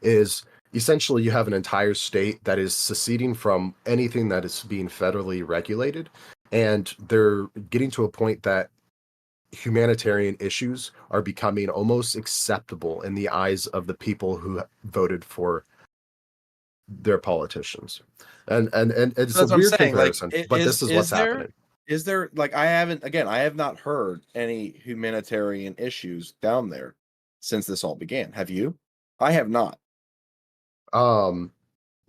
Speaker 2: is essentially you have an entire state that is seceding from anything that is being federally regulated, and they're getting to a point that humanitarian issues are becoming almost acceptable in the eyes of the people who voted for their politicians. And it's a weird comparison, but this is what's happening.
Speaker 1: Is there, like, I have not heard any humanitarian issues down there since this all began. Have you? I have not.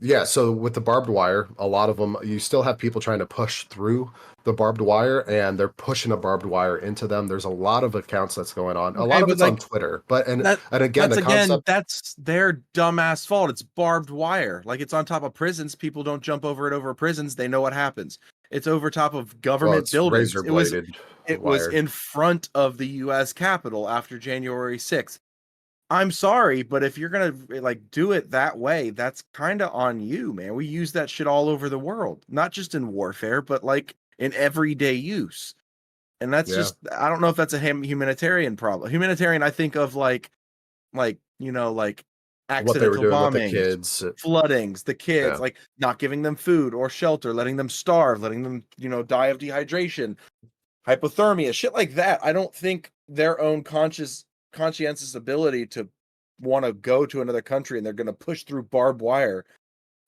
Speaker 2: Yeah, so with the barbed wire, a lot of them, you still have people trying to push through the barbed wire, and they're pushing a barbed wire into them. There's a lot of accounts that's going on. A lot of it's on Twitter, but
Speaker 1: that's their dumbass fault. It's barbed wire. Like, it's on top of prisons. People don't jump over it over prisons. They know what happens. It's over top of government buildings. It was in front of the U.S. Capitol after January 6th. I'm sorry, but if you're gonna do it that way, that's kind of on you, man. We use that shit all over the world, not just in warfare, but in everyday use. And that's just, I don't know if that's a humanitarian problem. Humanitarian, I think of accidental bombings,
Speaker 2: the kids,
Speaker 1: floodings, the kids, not giving them food or shelter, letting them starve, letting them, die of dehydration, hypothermia, shit like that. I don't think their own conscientious ability to want to go to another country and they're going to push through barbed wire.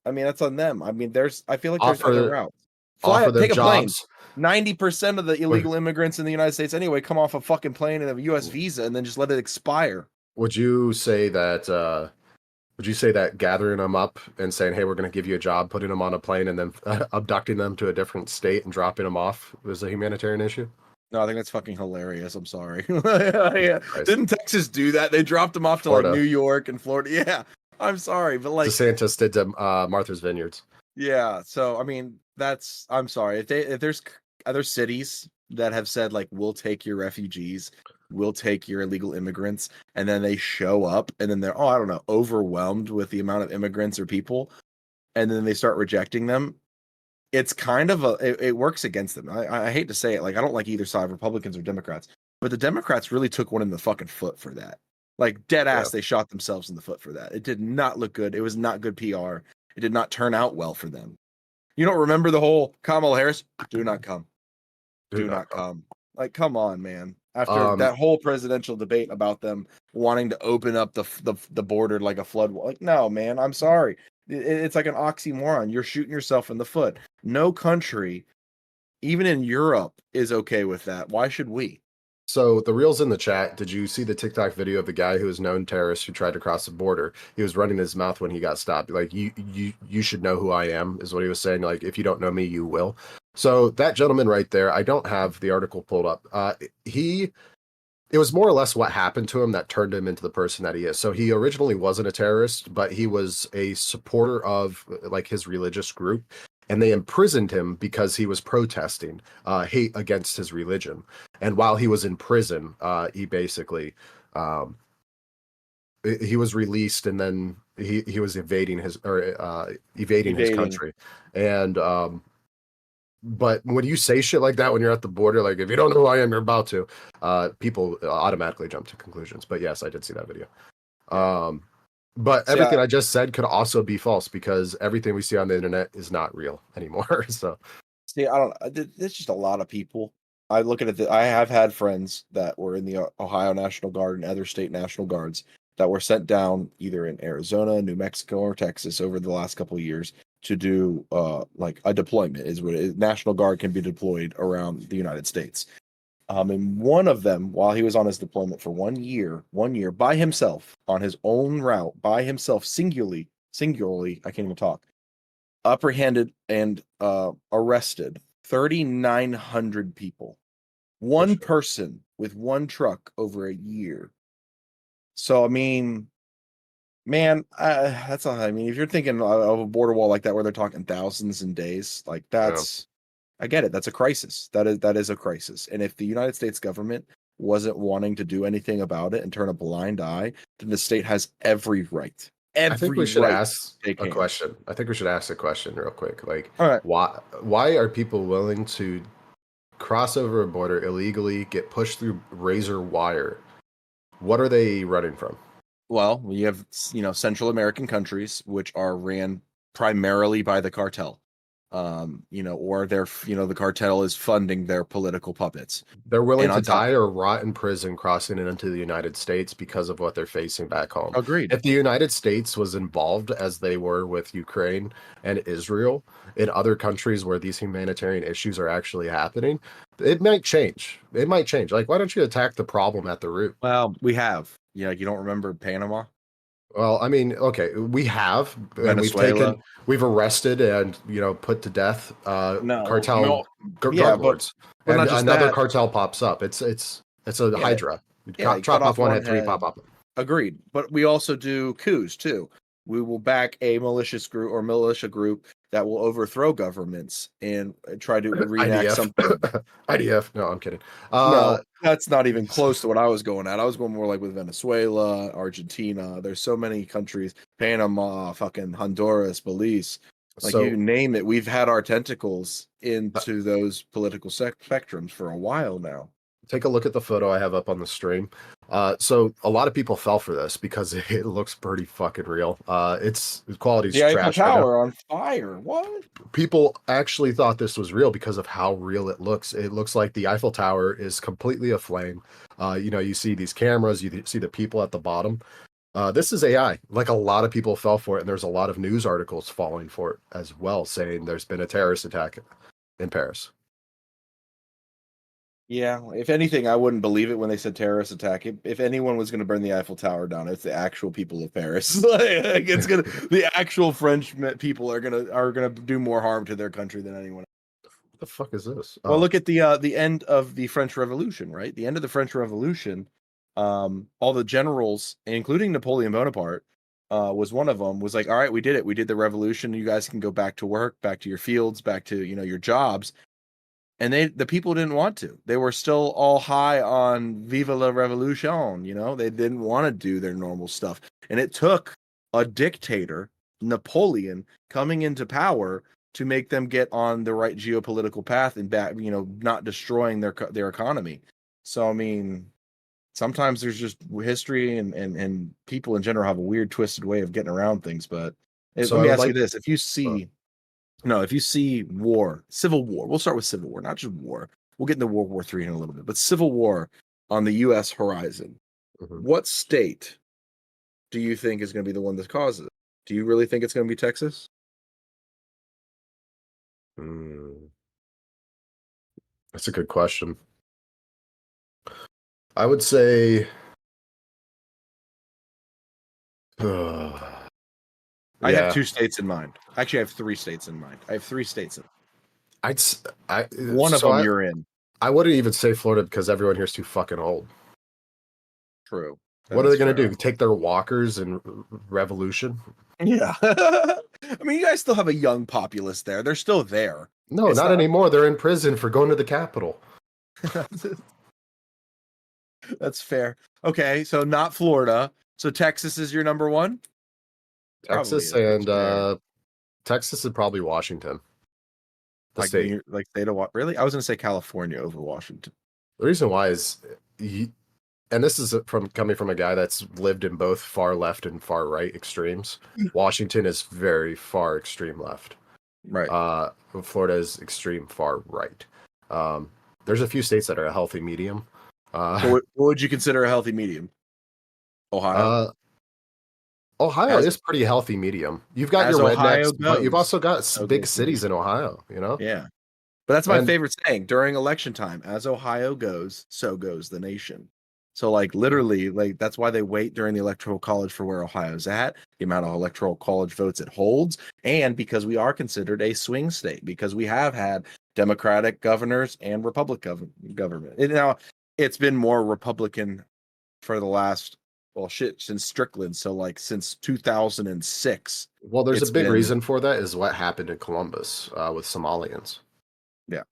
Speaker 1: I mean, that's on them. I mean, I feel like there's other routes. Take a plane. 90% of the illegal immigrants in the United States anyway come off a fucking plane and a U.S. visa and then just let it expire.
Speaker 2: Would you say that gathering them up and saying, "Hey, we're going to give you a job," putting them on a plane and then abducting them to a different state and dropping them off was a humanitarian issue?
Speaker 1: No, I think that's fucking hilarious. I'm sorry. Yeah. Didn't Texas do that? They dropped them off to Florida. New York and Florida. Yeah, I'm sorry, but
Speaker 2: DeSantis did to Martha's Vineyards.
Speaker 1: Yeah, so I mean, I'm sorry if there's other cities that have said we'll take your refugees, we'll take your illegal immigrants, and then they show up and then they're overwhelmed with the amount of immigrants or people, and then they start rejecting them. It's kind of it works against them. I hate to say it, I don't like either side, Republicans or Democrats, but the Democrats really took one in the fucking foot for that. Dead ass, they shot themselves in the foot for that. It did not look good. It was not good PR. It did not turn out well for them. You don't remember the whole Kamala Harris? Do not come. Do not come. Come on, man. After that whole presidential debate about them wanting to open up the border like a flood wall. No, man, I'm sorry. It's like an oxymoron. You're shooting yourself in the foot. No country, even in Europe, is okay with that. Why should we?
Speaker 2: So the reel's in the chat. Did you see the TikTok video of the guy who was known terrorist who tried to cross the border? He was running his mouth when he got stopped. Like you should know who I am is what he was saying. Like if you don't know me, you will. So that gentleman right there, I don't have the article pulled up. It was more or less what happened to him that turned him into the person that he is. So he originally wasn't a terrorist, but he was a supporter of like his religious group, and they imprisoned him because he was protesting hate against his religion. And while he was in prison, he basically he was released, and then he was evading his country. And but when you say shit like that when you're at the border, like if you don't know who I am, you're about to, people automatically jump to conclusions. But yes, I did see that video. But everything I just said could also be false because everything we see on the internet is not real anymore. So
Speaker 1: See, I don't. There's just a lot of people. I look at it. I have had friends that were in the Ohio National Guard and other state National Guards that were sent down either in Arizona, New Mexico, or Texas over the last couple of years to do like a deployment. Is what National Guard can be deployed around the United States. And one of them, while he was on his deployment for 1 year, by himself on his own route, by himself, singularly, I can't even talk, apprehended and arrested 3,900 people. One person with one truck over a year. So, I mean, man, that's all. I mean, if you're thinking of a border wall like that where they're talking thousands in days, like that's, I get it. That's a crisis. That is a crisis. And if the United States government wasn't wanting to do anything about it and turn a blind eye, then the state has every right.
Speaker 2: I think we should ask a question. I think we should ask a question real quick. Like,
Speaker 1: all right,
Speaker 2: why are people willing to cross over a border illegally, get pushed through razor wire? What are they running from?
Speaker 1: Well, you have, Central American countries, which are ran primarily by the cartel, or the cartel is funding their political puppets.
Speaker 2: They're willing to die or rot in prison crossing it into the United States because of what they're facing back home.
Speaker 1: Agreed.
Speaker 2: If the United States was involved as they were with Ukraine and Israel in other countries where these humanitarian issues are actually happening, it might change. Like, why don't you attack the problem at the root?
Speaker 1: Well, we have. Yeah, you don't remember Panama?
Speaker 2: Well, I mean, okay, we have, and we've arrested and put to death cartel drug lords, and another cartel pops up. It's a hydra. Chop off one head, three pop up.
Speaker 1: Agreed, but we also do coups too. We will back a militia group that will overthrow governments and try to reenact something.
Speaker 2: IDF. No, I'm kidding.
Speaker 1: No, that's not even close to what I was going at. I was going more like with Venezuela, Argentina. There's so many countries, Panama, fucking Honduras, Belize. Like, you name it, we've had our tentacles into those political spectrums for a while now.
Speaker 2: Take a look at the photo I have up on the stream. So a lot of people fell for this because it looks pretty fucking real. Its quality's trash.
Speaker 1: The Eiffel Tower on fire. What?
Speaker 2: People actually thought this was real because of how real it looks. It looks like the Eiffel Tower is completely aflame. You see these cameras, you see the people at the bottom. This is AI. Like, a lot of people fell for it, and there's a lot of news articles falling for it as well, saying there's been a terrorist attack in Paris.
Speaker 1: Yeah, if anything, I wouldn't believe it when they said terrorist attack. If anyone was going to burn the Eiffel Tower down, it's the actual people of Paris. Like, the actual French people are gonna do more harm to their country than anyone else.
Speaker 2: What the fuck is this?
Speaker 1: Well, look at the end of the French Revolution, right? The end of the French Revolution, all the generals, including Napoleon Bonaparte, was one of them, was like, all right, we did it. We did the revolution. You guys can go back to work, back to your fields, back to, your jobs. And the people didn't want to. They were still all high on Viva la Revolution, They didn't want to do their normal stuff. And it took a dictator, Napoleon, coming into power to make them get on the right geopolitical path and back, not destroying their economy. So, I mean, sometimes there's just history and people in general have a weird, twisted way of getting around things. But let me ask you this. If you see war, civil war, we'll start with civil war, not just war. We'll get into World War III in a little bit, but civil war on the U.S. horizon, what state do you think is going to be the one that causes it? Do you really think it's going to be Texas?
Speaker 2: That's a good question. I would say.
Speaker 1: I have
Speaker 2: Yeah,
Speaker 1: 2 states in mind. Actually, I have 3 states in mind. I have 3 states.
Speaker 2: I'd. I
Speaker 1: One of
Speaker 2: so
Speaker 1: them
Speaker 2: I,
Speaker 1: you're in.
Speaker 2: I wouldn't even say Florida because everyone here's too fucking old.
Speaker 1: True. That
Speaker 2: What are they
Speaker 1: is
Speaker 2: gonna
Speaker 1: fair.
Speaker 2: do? Take their walkers and revolution?
Speaker 1: Yeah. I mean, you guys still have a young populace there. They're still there.
Speaker 2: No,
Speaker 1: It's
Speaker 2: not
Speaker 1: not.
Speaker 2: anymore. They're in prison for going to the Capitol.
Speaker 1: That's fair. Okay, so not Florida. So Texas is your number one? Probably
Speaker 2: Texas
Speaker 1: is. That's
Speaker 2: and
Speaker 1: fair.
Speaker 2: Texas and probably Washington, the
Speaker 1: Like
Speaker 2: state.
Speaker 1: like state of really? I was gonna say California over Washington.
Speaker 2: The reason why is, and this is from coming from a guy that's lived in both far left and far right extremes. Washington is very far extreme left.
Speaker 1: Right.
Speaker 2: Florida is extreme far right. There's a few states that are a healthy medium.
Speaker 1: So what would you consider a healthy medium? Ohio.
Speaker 2: Ohio
Speaker 1: As
Speaker 2: is pretty healthy medium. You've got
Speaker 1: as
Speaker 2: your
Speaker 1: Ohio
Speaker 2: rednecks, but you've
Speaker 1: goes.
Speaker 2: also got
Speaker 1: So
Speaker 2: big
Speaker 1: goes the
Speaker 2: cities
Speaker 1: nation.
Speaker 2: in Ohio, you know?
Speaker 1: Yeah. But that's my
Speaker 2: And
Speaker 1: favorite saying during election time. As Ohio goes, so goes the nation. So like literally, like that's why they wait during the electoral college for where Ohio's at, the amount of electoral college votes it holds, and because we are considered a swing state, because we have had Democratic governors and Republican government. Now it's been more Republican for the last since Strickland. So like since 2006,
Speaker 2: well, there's a
Speaker 1: it's
Speaker 2: big
Speaker 1: been
Speaker 2: reason for that is what happened in Columbus with Somalians.
Speaker 1: yeah.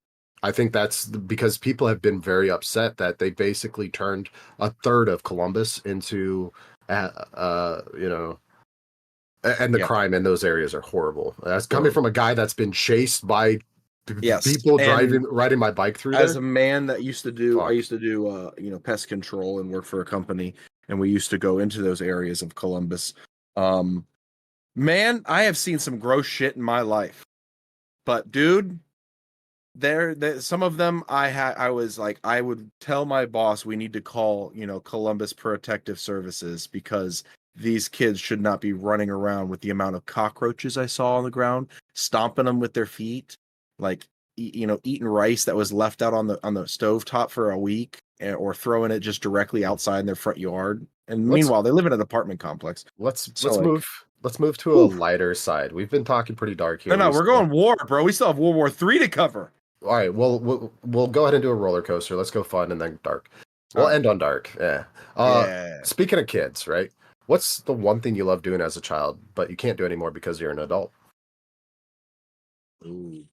Speaker 2: I think that's because people have been very upset that they basically turned a third of Columbus into, you know, and the
Speaker 1: Yeah.
Speaker 2: crime in those areas are horrible. That's coming
Speaker 1: Horrible.
Speaker 2: from a guy that's been chased by
Speaker 1: Yes.
Speaker 2: people
Speaker 1: And
Speaker 2: riding my bike through
Speaker 1: as
Speaker 2: there.
Speaker 1: a man that used to do I
Speaker 2: Fuck.
Speaker 1: used to do pest control and work for a company, and we used to go into those areas of Columbus. Man, I have seen some gross shit in my life, but dude, there some of them I was like, I would tell my boss we need to call Columbus Protective Services, because these kids should not be running around with the amount of cockroaches I saw on the ground, stomping them with their feet, like eating rice that was left out on the stovetop for a week, or throwing it just directly outside in their front yard. And
Speaker 2: Let's
Speaker 1: meanwhile, they live in an apartment complex.
Speaker 2: let's
Speaker 1: So
Speaker 2: let's
Speaker 1: like,
Speaker 2: move to a
Speaker 1: whew,
Speaker 2: lighter side. We've been talking pretty dark
Speaker 1: no,
Speaker 2: here
Speaker 1: no, we're
Speaker 2: recently.
Speaker 1: going war, bro. We still have World War III to cover.
Speaker 2: All right, we'll go ahead and do a roller coaster. Let's go fun and then dark.
Speaker 1: All
Speaker 2: We'll
Speaker 1: right.
Speaker 2: end on dark. Yeah.
Speaker 1: Yeah.
Speaker 2: Speaking of kids, right? What's the one thing you love doing as a child, but you can't do anymore because you're an adult?
Speaker 1: Ooh.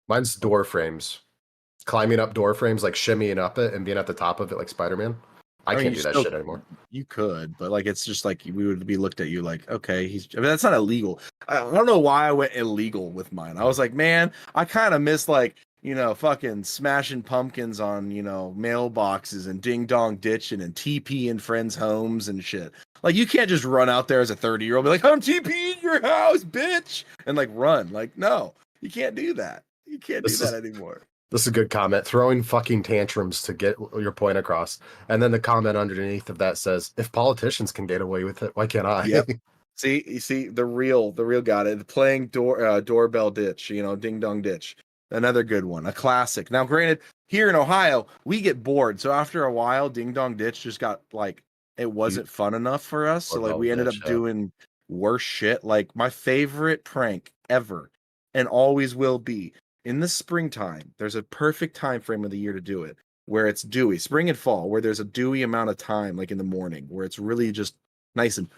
Speaker 2: Mine's door frames. Climbing up door frames, like shimmying up it and being at the top of it like Spider-Man. I
Speaker 1: mean,
Speaker 2: can't
Speaker 1: you
Speaker 2: do that
Speaker 1: still
Speaker 2: shit anymore.
Speaker 1: you could, but like it's just like we would be looked at you like, okay, I mean, that's not illegal. I don't know why I went illegal with mine. I was like, man, I kind of miss like fucking smashing pumpkins on mailboxes and ding dong ditching and TP in friends' homes and shit. Like you can't just run out there as a 30-year-old, be like, I'm TPing your house, bitch, and like run. Like no, you can't do that. You can't do
Speaker 2: This
Speaker 1: that
Speaker 2: is
Speaker 1: anymore.
Speaker 2: this is a good comment. Throwing fucking tantrums to get your point across. And then the comment underneath of that says, if politicians can get away with it, why can't I?
Speaker 1: Yep. See, you see the real got it. Playing doorbell ditch, ding dong ditch. Another good one, a classic. Now, granted, here in Ohio, we get bored. So after a while, ding dong ditch just got like it wasn't fun enough for us. So like
Speaker 2: Doorbell
Speaker 1: we ended up
Speaker 2: ditch, yeah.
Speaker 1: doing worse shit. Like my favorite prank ever, and always will be, in the springtime. There's a perfect time frame of the year to do it, where it's dewy, spring and fall, where there's a dewy amount of time, like in the morning, where it's really just nice and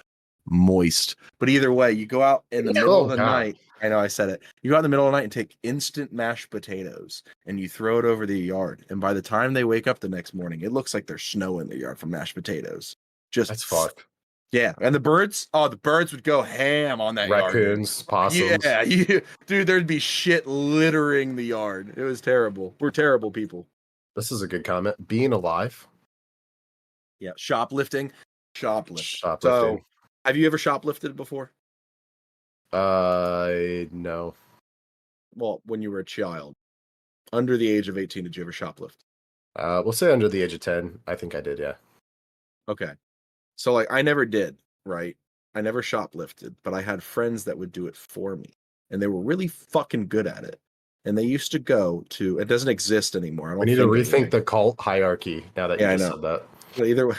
Speaker 1: moist. But either way, you go out in the middle of the
Speaker 2: God.
Speaker 1: night. I know I said it. You go out in the middle of the night and take instant mashed potatoes and you throw it over the yard. And by the time they wake up the next morning, it looks like there's snow in the yard from mashed potatoes. Just
Speaker 2: That's fucked.
Speaker 1: yeah. And the birds would go ham on that yard.
Speaker 2: Raccoons, possums.
Speaker 1: Yeah, dude, there'd be shit littering the yard. It was terrible. We're terrible people.
Speaker 2: This is a good comment. Being alive.
Speaker 1: Yeah, shoplifting. So,
Speaker 2: Shoplifting.
Speaker 1: have you ever shoplifted before?
Speaker 2: No.
Speaker 1: Well, when you were a child, under the age of 18, did you ever shoplift?
Speaker 2: We'll say under the age of 10. I think I did, yeah.
Speaker 1: Okay. So like I never did, right? I never shoplifted, but I had friends that would do it for me. And they were really fucking good at it. and they used to go to. It doesn't exist anymore. I don't
Speaker 2: We need to
Speaker 1: think
Speaker 2: rethink the cult hierarchy now that
Speaker 1: Yeah, I
Speaker 2: you just
Speaker 1: know.
Speaker 2: said that.
Speaker 1: But either way,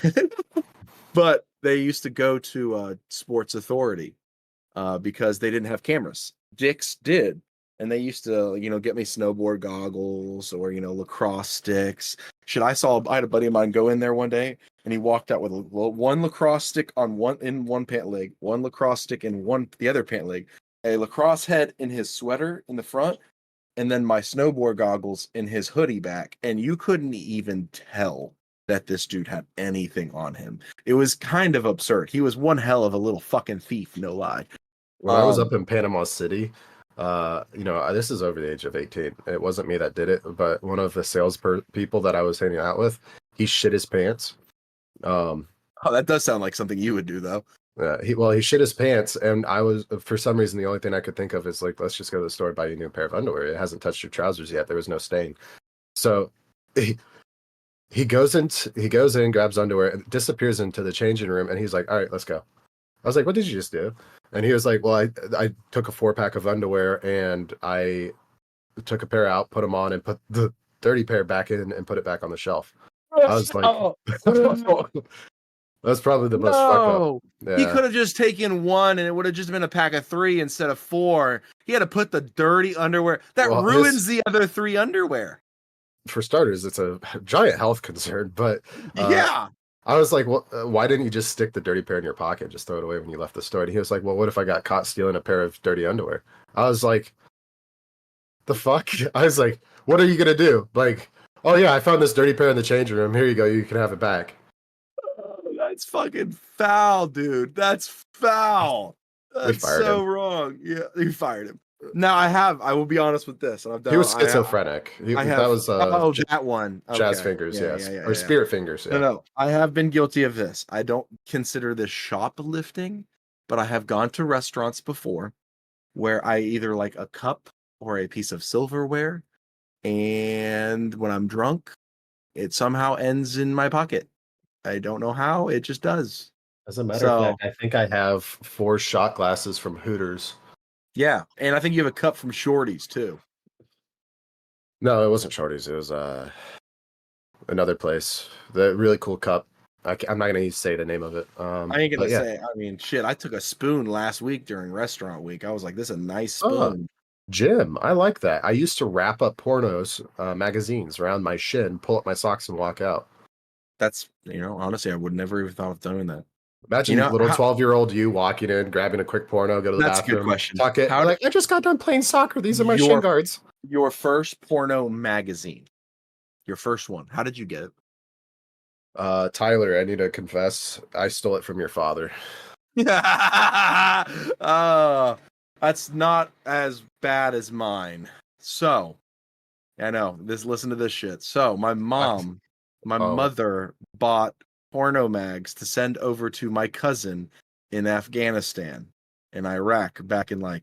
Speaker 1: but they used to go to Sports Authority because they didn't have cameras. Dick's did, and they used to, get me snowboard goggles or lacrosse sticks. I had a buddy of mine go in there one day, and he walked out with one lacrosse stick in one pant leg, one lacrosse stick in the other pant leg, a lacrosse head in his sweater in the front, and then my snowboard goggles in his hoodie back, and you couldn't even tell that this dude had anything on him. It was kind of absurd. He was one hell of a little fucking thief, no lie.
Speaker 2: When I was up in Panama City, this is over the age of 18. It wasn't me that did it, but one of the sales people that I was hanging out with, he shit his pants.
Speaker 1: Oh, that does sound like something you would do, though.
Speaker 2: He shit his pants, and I was, for some reason, the only thing I could think of is like, let's just go to the store and buy you a new pair of underwear. It hasn't touched your trousers yet. There was no stain. So he goes in, grabs underwear, and disappears into the changing room, and he's like, all right, let's go. I was like, what did you just do? And he was like, well, I took a 4-pack of underwear, and I took a pair out, put them on, and put the dirty pair back in and put it back on the shelf. I was like, that's probably the most fucked up. Yeah.
Speaker 1: He could have just taken one, and it would have just been a pack of 3 instead of 4. He had to put the dirty underwear. That ruins the other 3 underwear.
Speaker 2: For starters, it's a giant health concern, but
Speaker 1: yeah.
Speaker 2: I was like, well, why didn't you just stick the dirty pair in your pocket and just throw it away when you left the store? And he was like, well, what if I got caught stealing a pair of dirty underwear? I was like, the fuck? I was like, what are you going to do? Like, oh yeah, I found this dirty pair in the changing room. Here you go. You can have it back.
Speaker 1: That's fucking foul, dude. That's foul. That's so wrong. Yeah, you fired him. Now I will be honest with this. And
Speaker 2: he was schizophrenic. That was
Speaker 1: that one. Okay.
Speaker 2: Jazz fingers, yes. Or spirit fingers. Yeah.
Speaker 1: No. I have been guilty of this. I don't consider this shoplifting, but I have gone to restaurants before where I either like a cup or a piece of silverware, and when I'm drunk, it somehow ends in my pocket. I don't know how, it just does.
Speaker 2: As a matter of fact, I think I have 4 shot glasses from Hooters.
Speaker 1: Yeah, and I think you have a cup from Shorty's too.
Speaker 2: No, it wasn't Shorty's. It was another place. The really cool cup. I'm not gonna say the name of it.
Speaker 1: I ain't gonna say. I mean, shit. I took a spoon last week during restaurant week. I was like, "This is a nice spoon."
Speaker 2: Jim, I like that. I used to wrap up pornos magazines around my shin, pull up my socks, and walk out.
Speaker 1: That's honestly, I would never even thought of doing that.
Speaker 2: Imagine little 12-year-old you walking in, grabbing a quick porno, go to the bathroom.
Speaker 1: That's a good question.
Speaker 2: Tuck it. I just got done playing soccer. These are my shin guards.
Speaker 1: Your first porno magazine. Your first one. How did you get it?
Speaker 2: Tyler, I need to confess, I stole it from your father.
Speaker 1: That's not as bad as mine. So, I know this. Listen to this shit. So, my mother bought porno mags to send over to my cousin in Afghanistan, in Iraq, back in it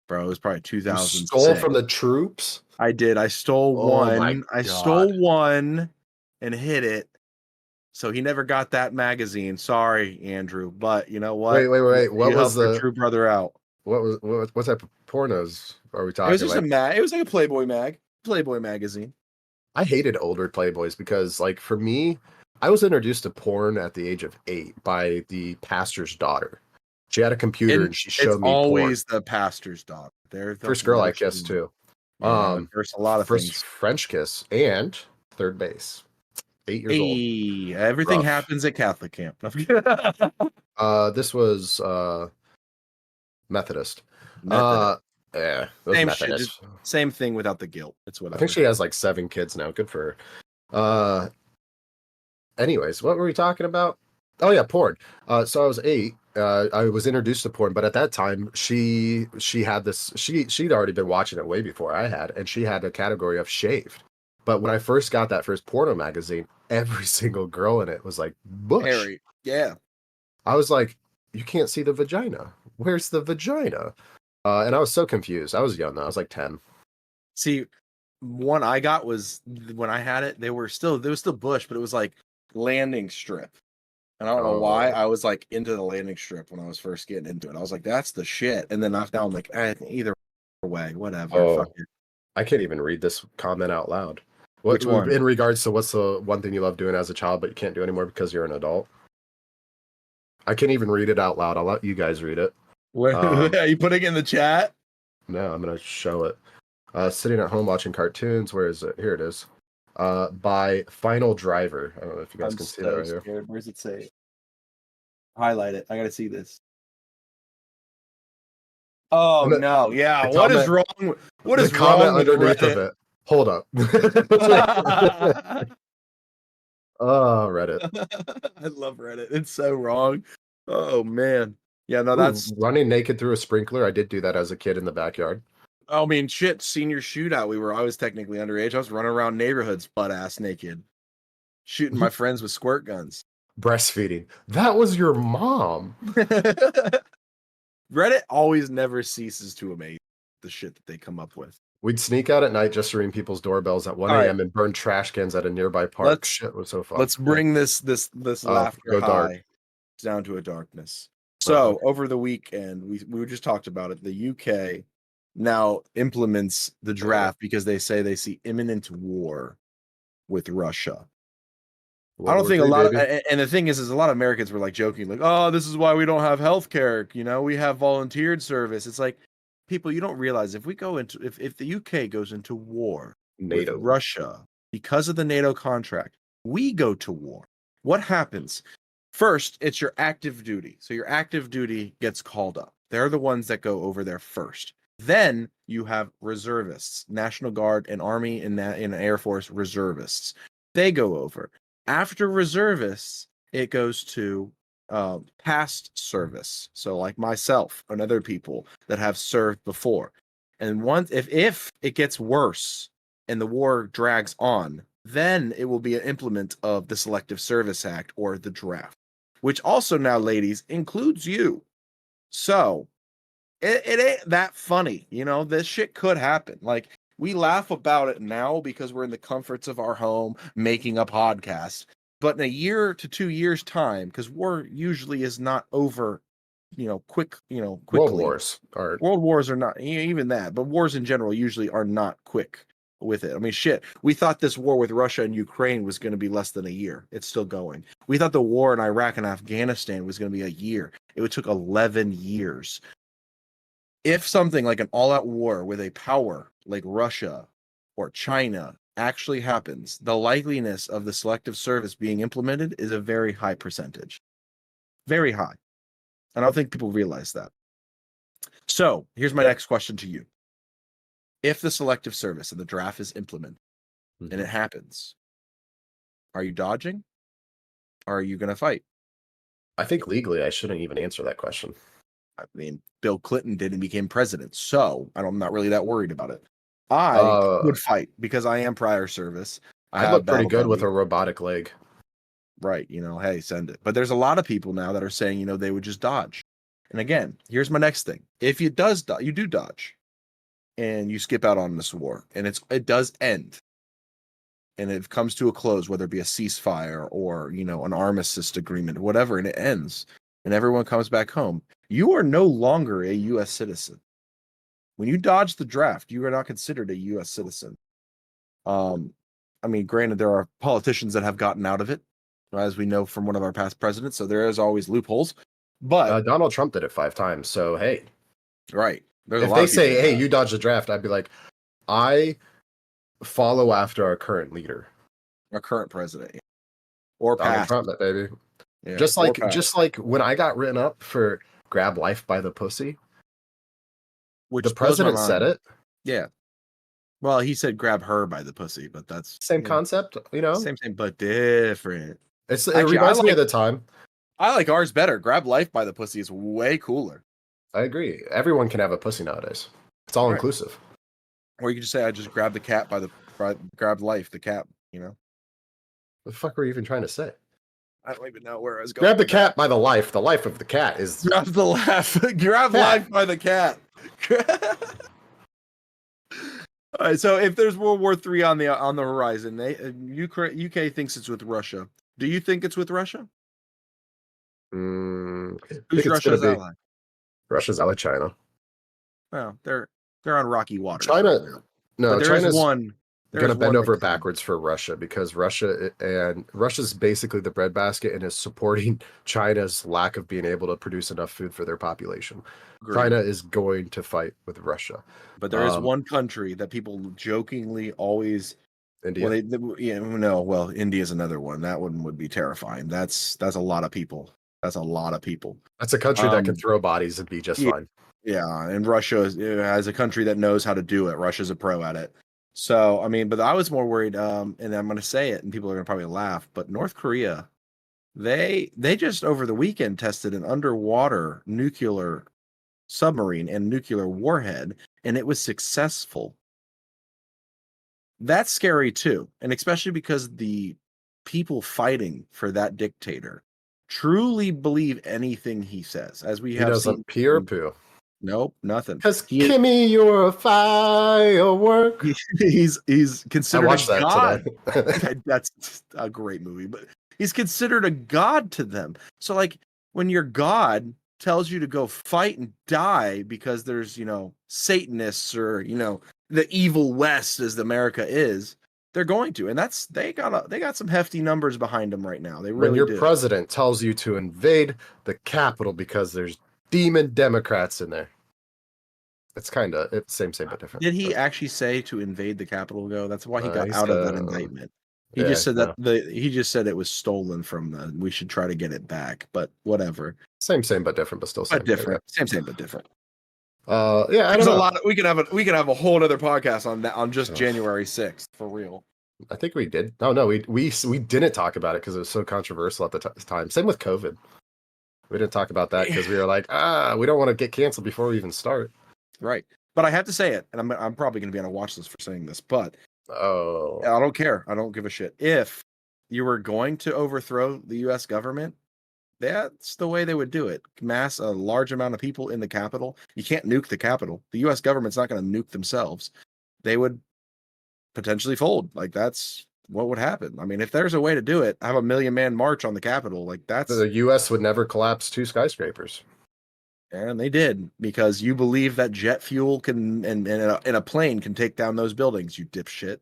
Speaker 1: was probably 2006.
Speaker 2: You stole from the troops?
Speaker 1: I did. I stole one. I stole one and hid it. So he never got that magazine. Sorry, Andrew. But you know what?
Speaker 2: Wait. What was the
Speaker 1: true brother out?
Speaker 2: What type of pornos are we talking?
Speaker 1: It was just it was like a Playboy magazine.
Speaker 2: I hated older Playboys because, for me, I was introduced to porn at the age of 8 by the pastor's daughter. She had a computer and she showed me porn. It's always
Speaker 1: the pastor's daughter. They're the
Speaker 2: first girl I kissed too.
Speaker 1: There's a lot of
Speaker 2: first
Speaker 1: things.
Speaker 2: French kiss and third base. 8 years old.
Speaker 1: Everything happens at Catholic camp.
Speaker 2: This was Methodist. Yeah,
Speaker 1: same shit. Same thing without the guilt. It's what
Speaker 2: I think she has 7 kids now. Good for her. Anyways, what were we talking about? Oh yeah, porn. So I was 8. I was introduced to porn, but at that time she had this. She'd already been watching it way before I had, and she had a category of shaved. But when I first got that first porno magazine, every single girl in it was like bush.
Speaker 1: Harry. Yeah.
Speaker 2: I was like, you can't see the vagina. Where's the vagina? And I was so confused. I was young though. I was like 10.
Speaker 1: See, one I got was when I had it. There was still bush, but it was like landing strip. And I don't know why I was into the landing strip when I was first getting into it. I was like, that's the shit. And then now I'm like, either way, whatever. Fuck it.
Speaker 2: I can't even read this comment out loud. What
Speaker 1: Which one?
Speaker 2: in regards to what's the one thing you love doing as a child but you can't do anymore because you're an adult? I can't even read it out loud. I'll let you guys read it.
Speaker 1: What are you putting in the chat?
Speaker 2: No, I'm gonna show it. Sitting at home watching cartoons. Where is it? Here it is. By Final Driver. I don't know if you guys can see that right here.
Speaker 1: Scared. Where's it say? Highlight it. I gotta see this. Oh
Speaker 2: And the-
Speaker 1: no! Yeah,
Speaker 2: the
Speaker 1: what is
Speaker 2: comment-
Speaker 1: wrong? What
Speaker 2: The
Speaker 1: is
Speaker 2: comment
Speaker 1: wrong with
Speaker 2: underneath of
Speaker 1: Reddit?
Speaker 2: it. Hold up. Oh, Reddit.
Speaker 1: I love Reddit. It's so wrong. Oh man. Yeah, no,
Speaker 2: Ooh,
Speaker 1: that's.
Speaker 2: running naked through a sprinkler. I did do that as a kid in the backyard.
Speaker 1: I mean, shit. Senior shootout. I was technically underage. I was running around neighborhoods butt ass naked, shooting my friends with squirt guns.
Speaker 2: Breastfeeding. That was your mom.
Speaker 1: Reddit always never ceases to amaze the shit that they come up with.
Speaker 2: We'd sneak out at night just to ring people's doorbells at 1
Speaker 1: All right.
Speaker 2: a.m. and burn trash cans at a nearby park.
Speaker 1: Let's-
Speaker 2: Shit was so fun.
Speaker 1: Let's bring this laughter
Speaker 2: go dark.
Speaker 1: high down to a darkness. So over the weekend, we just talked about it. The UK now implements the draft because they say they see imminent war with Russia. I don't think a lot of, and the thing is a lot of Americans were like joking, like, "Oh, this is why we don't have healthcare. You know, we have volunteered service." It's like, people, you don't realize if the UK goes into war
Speaker 2: NATO.
Speaker 1: with Russia because of the NATO contract, we go to war. What happens? First, it's your active duty. So your active duty gets called up. They're the ones that go over there first. Then you have reservists, National Guard and Army and Air Force reservists. They go over. After reservists, it goes to past service. So like myself and other people that have served before. And once if it gets worse and the war drags on, then it will be an implement of the Selective Service Act or the draft, which also now, ladies, includes you. So it ain't that funny. You know, this shit could happen. Like, we laugh about it now because we're in the comforts of our home making a podcast. But in a year to 2 years' time, because war usually is not over, quickly.
Speaker 2: World Wars are.
Speaker 1: World wars are not even that, but wars in general usually are not quick with it. I mean, shit, we thought this war with Russia and Ukraine was going to be less than a year. It's still going. We thought the war in Iraq and Afghanistan was going to be a year. It took 11 years. If something like an all-out war with a power like Russia or China actually happens, the likeliness of the Selective Service being implemented is a very high percentage. Very high. And I don't think people realize that. So here's my next question to you. If the Selective Service and the draft is implemented and it happens, are you dodging? Or are you going to fight?
Speaker 2: I think legally I shouldn't even answer that question.
Speaker 1: I mean, Bill Clinton did and became president, so I'm not really that worried about it. I would fight because I am prior service.
Speaker 2: I look pretty good with a robotic leg.
Speaker 1: Right, hey, send it. But there's a lot of people now that are saying, they would just dodge. And again, here's my next thing. If you do dodge and you skip out on this war and it does end and it comes to a close, whether it be a ceasefire or, an armistice agreement, whatever, and it ends and everyone comes back home, you are no longer a U.S. citizen. When you dodge the draft, you are not considered a U.S. citizen. I mean, granted, there are politicians that have gotten out of it, as we know from one of our past presidents, so there is always loopholes. But
Speaker 2: Donald Trump did it 5 times, so hey.
Speaker 1: Right. There's
Speaker 2: if they say, hey, you dodged the draft, I'd be like, I follow after our current leader.
Speaker 1: Our current president. Or
Speaker 2: Donald
Speaker 1: past.
Speaker 2: Trump, that baby.
Speaker 1: Yeah,
Speaker 2: just like when I got written up for grab life by the pussy,
Speaker 1: which
Speaker 2: the president said it.
Speaker 1: Yeah. Well, he said grab her by the pussy, but that's
Speaker 2: same concept,
Speaker 1: Same, but different.
Speaker 2: It reminds me of the time.
Speaker 1: I like ours better. Grab life by the pussy is way cooler.
Speaker 2: I agree. Everyone can have a pussy nowadays. It's all inclusive.
Speaker 1: Or you could just say, I just grabbed the cat grabbed life, the cat,
Speaker 2: What the fuck were you even trying to say?
Speaker 1: I don't even know where I was going.
Speaker 2: Grab the cat by the life. The life of the cat is
Speaker 1: grab the life. Grab life by the cat. All right. So if there's World War III on the horizon, UK thinks it's with Russia. Do you think it's with Russia? Who's Russia's ally?
Speaker 2: Russia's ally China.
Speaker 1: Well, they're on rocky water.
Speaker 2: No,
Speaker 1: But there is
Speaker 2: China's
Speaker 1: one.
Speaker 2: going to bend
Speaker 1: that
Speaker 2: over
Speaker 1: can.
Speaker 2: backwards for Russia because Russia's basically the breadbasket and is supporting China's lack of being able to produce enough food for their population.
Speaker 1: Agreed.
Speaker 2: China is going to fight with Russia.
Speaker 1: But there is
Speaker 2: Um,
Speaker 1: one country that people jokingly always.
Speaker 2: India.
Speaker 1: Well, India is another one. That one would be terrifying. That's a lot of people. That's a lot of people.
Speaker 2: That's a country that can
Speaker 1: Um,
Speaker 2: throw bodies and be just
Speaker 1: yeah.
Speaker 2: fine.
Speaker 1: Yeah, and Russia as a country that knows how to do it. Russia's a pro at it. So I mean, but I was more worried. And I'm going to say it, and people are going to probably laugh. But North Korea, they just over the weekend tested an underwater nuclear submarine and nuclear warhead, and it was successful. That's scary too, and especially because the people fighting for that dictator truly believe anything he says, as we
Speaker 2: He
Speaker 1: have
Speaker 2: doesn't
Speaker 1: seen.
Speaker 2: pee or poo.
Speaker 1: Nope, nothing.
Speaker 2: Because
Speaker 1: He is-
Speaker 2: Kimmy, you're a firework.
Speaker 1: he's
Speaker 2: I
Speaker 1: considered
Speaker 2: watched
Speaker 1: a
Speaker 2: that
Speaker 1: god.
Speaker 2: today.
Speaker 1: That's a great movie, but he's considered a god to them. So like when your god tells you to go fight and die because there's, Satanists or, the evil West as America is, they're going to. And they got some hefty numbers behind them right now. They
Speaker 2: When
Speaker 1: really
Speaker 2: your
Speaker 1: do.
Speaker 2: president tells you to invade the Capitol because there's demon Democrats in there. It's same but different.
Speaker 1: Did he actually say to invade the Capitol? That's why he got
Speaker 2: He
Speaker 1: out of that
Speaker 2: said-
Speaker 1: indictment. He
Speaker 2: yeah,
Speaker 1: just said
Speaker 2: no.
Speaker 1: that he just said it was stolen from the. We should try to get it back, but whatever.
Speaker 2: Same but different, but still same.
Speaker 1: But different. Same, but different.
Speaker 2: Yeah, I
Speaker 1: There's
Speaker 2: don't
Speaker 1: a
Speaker 2: know.
Speaker 1: lot. We could have a whole other podcast on that on just
Speaker 2: Ugh.
Speaker 1: January 6th for real.
Speaker 2: I think we did. No, we didn't talk about it because it was so controversial at the time. Same with COVID. We didn't talk about that because we were like, we don't want to get canceled before we even start.
Speaker 1: Right. But I have to say it, and I'm probably going to be on a watch list for saying this, but
Speaker 2: Oh,
Speaker 1: I don't care. I don't give a shit. If you were going to overthrow the U.S. government, that's the way they would do it. Mass a large amount of people in the Capitol. You can't nuke the Capitol. The U.S. government's not going to nuke themselves. They would potentially fold. Like that's what would happen. I mean, if there's a way to do it, have a 1,000,000-man march on the Capitol. Like that's
Speaker 2: the U.S. would never collapse 2 skyscrapers.
Speaker 1: and they did because you believe that jet fuel can and a plane can take down those buildings. You dipshit.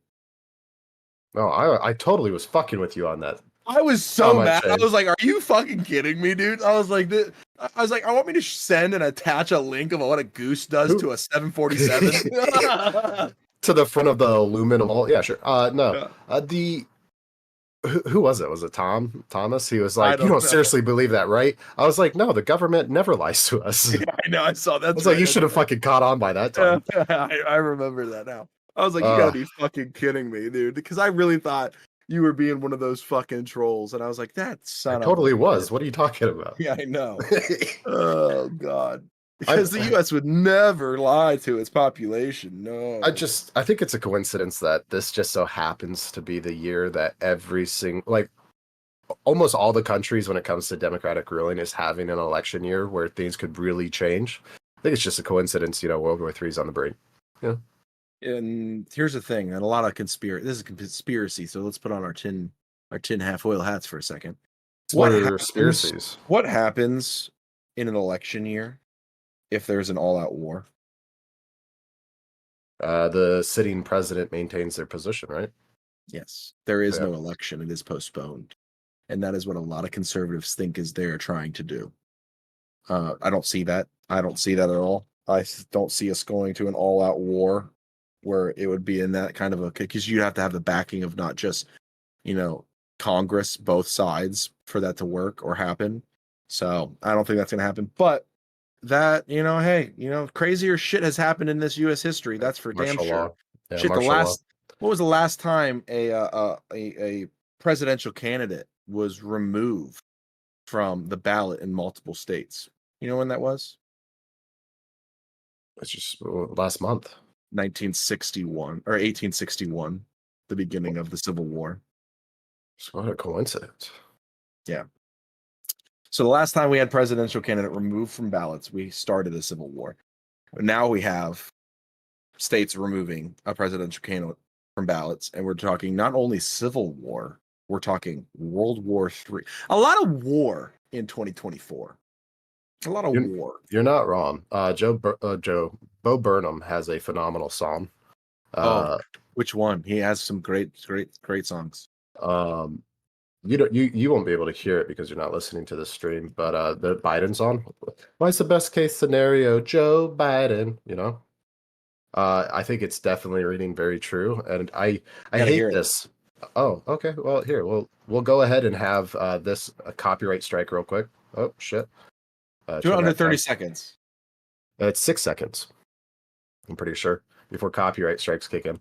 Speaker 2: No, I totally was fucking with you on that.
Speaker 1: I was
Speaker 2: How
Speaker 1: so
Speaker 2: much
Speaker 1: mad. I
Speaker 2: shade?
Speaker 1: was like, "Are you fucking kidding me, dude?" I was like, "I want me to send and attach a link of what a goose does
Speaker 2: Who-
Speaker 1: to a 747."
Speaker 2: To the front of the aluminum hull. Yeah, sure. No.
Speaker 1: Yeah.
Speaker 2: Who was it? Was it Thomas? He was
Speaker 1: I
Speaker 2: like,
Speaker 1: don't
Speaker 2: "You don't
Speaker 1: know.
Speaker 2: seriously believe that, right?" I was like, "No, the government never lies to us."
Speaker 1: Yeah, I know. I saw that.
Speaker 2: I was like, "You should have fucking caught on by that time."
Speaker 1: I remember that now. I was like, "You gotta be fucking kidding me, dude!" Because I really thought you were being one of those fucking trolls, and I was like, "That son
Speaker 2: I
Speaker 1: of a
Speaker 2: totally
Speaker 1: bitch."
Speaker 2: was. What are you talking about?
Speaker 1: Yeah, I know. Oh God. Because the U.S. would never lie to its population. No.
Speaker 2: I think it's a coincidence that this just so happens to be the year that almost all the countries when it comes to democratic ruling is having an election year where things could really change. I think it's just a coincidence, World War III is on the brink.
Speaker 1: And here's the thing, and a lot of conspiracy. This is conspiracy, so let's put on our tin half oil hats for a second.
Speaker 2: What are
Speaker 1: happens-
Speaker 2: conspiracies?
Speaker 1: What happens in an election year if there's an all-out war?
Speaker 2: The sitting president maintains their position, right?
Speaker 1: Yes, there is
Speaker 2: Yeah.
Speaker 1: no election; it is postponed, and that is what a lot of conservatives think is they're trying to do. I don't see that. I don't see that at all. I don't see us going to an all-out war where it would be in that kind of because you have to have the backing of not just Congress, both sides for that to work or happen. So I don't think that's going to happen. But that hey, crazier shit has happened in this U.S. history. That's for damn
Speaker 2: Martial
Speaker 1: sure.
Speaker 2: law. Yeah,
Speaker 1: Shit,
Speaker 2: martial law.
Speaker 1: what was the last time a presidential candidate was removed from the ballot in multiple states? You know when that was?
Speaker 2: It's just last month.
Speaker 1: 1961 or 1861, the beginning of the Civil War.
Speaker 2: What a coincidence.
Speaker 1: Yeah. So the last time we had presidential candidate removed from ballots, we started a civil war. Now we have states removing a presidential candidate from ballots, and we're talking not only civil war, we're talking World War III. A lot of war in 2024. A lot of war.
Speaker 2: You're not wrong. Bo Burnham has a phenomenal song
Speaker 1: Which one? He has some great songs.
Speaker 2: You won't be able to hear it because you're not listening to the stream, but the Biden song. What's the best case scenario? Joe Biden, you know? I think it's definitely reading very true, and I
Speaker 1: Gotta hear
Speaker 2: hate
Speaker 1: it.
Speaker 2: this. Oh, okay. Well, here we'll go ahead and have this a copyright strike real quick. Oh shit!
Speaker 1: Do it
Speaker 2: turn
Speaker 1: under
Speaker 2: that
Speaker 1: 30
Speaker 2: down.
Speaker 1: seconds.
Speaker 2: It's 6 seconds. I'm pretty sure before copyright strikes kick in.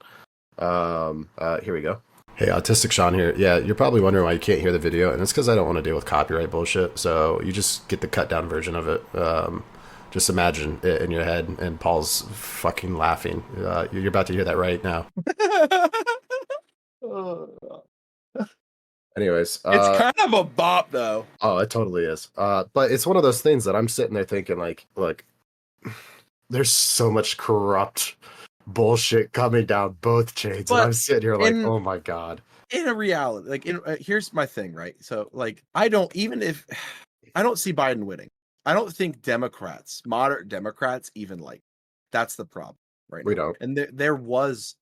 Speaker 2: Here we go. Hey, Autistic Sean here. Yeah, you're probably wondering why you can't hear the video, and it's because I don't want to deal with copyright bullshit. So you just get the cut down version of it. Just imagine it in your head, and Paul's fucking laughing. You're about to hear that right now. Anyways,
Speaker 1: It's kind of a bop, though.
Speaker 2: oh, it totally is. But it's one of those things that I'm sitting there thinking, like, look, there's so much corrupt bullshit coming down both chains, and
Speaker 1: But
Speaker 2: I'm sitting here like,
Speaker 1: in-
Speaker 2: oh my god.
Speaker 1: In a reality, like, here's my thing, right? So, like, I don't see Biden winning. I don't think Democrats, moderate Democrats, even like. That's the problem, right?
Speaker 2: We
Speaker 1: now.
Speaker 2: don't.
Speaker 1: And there was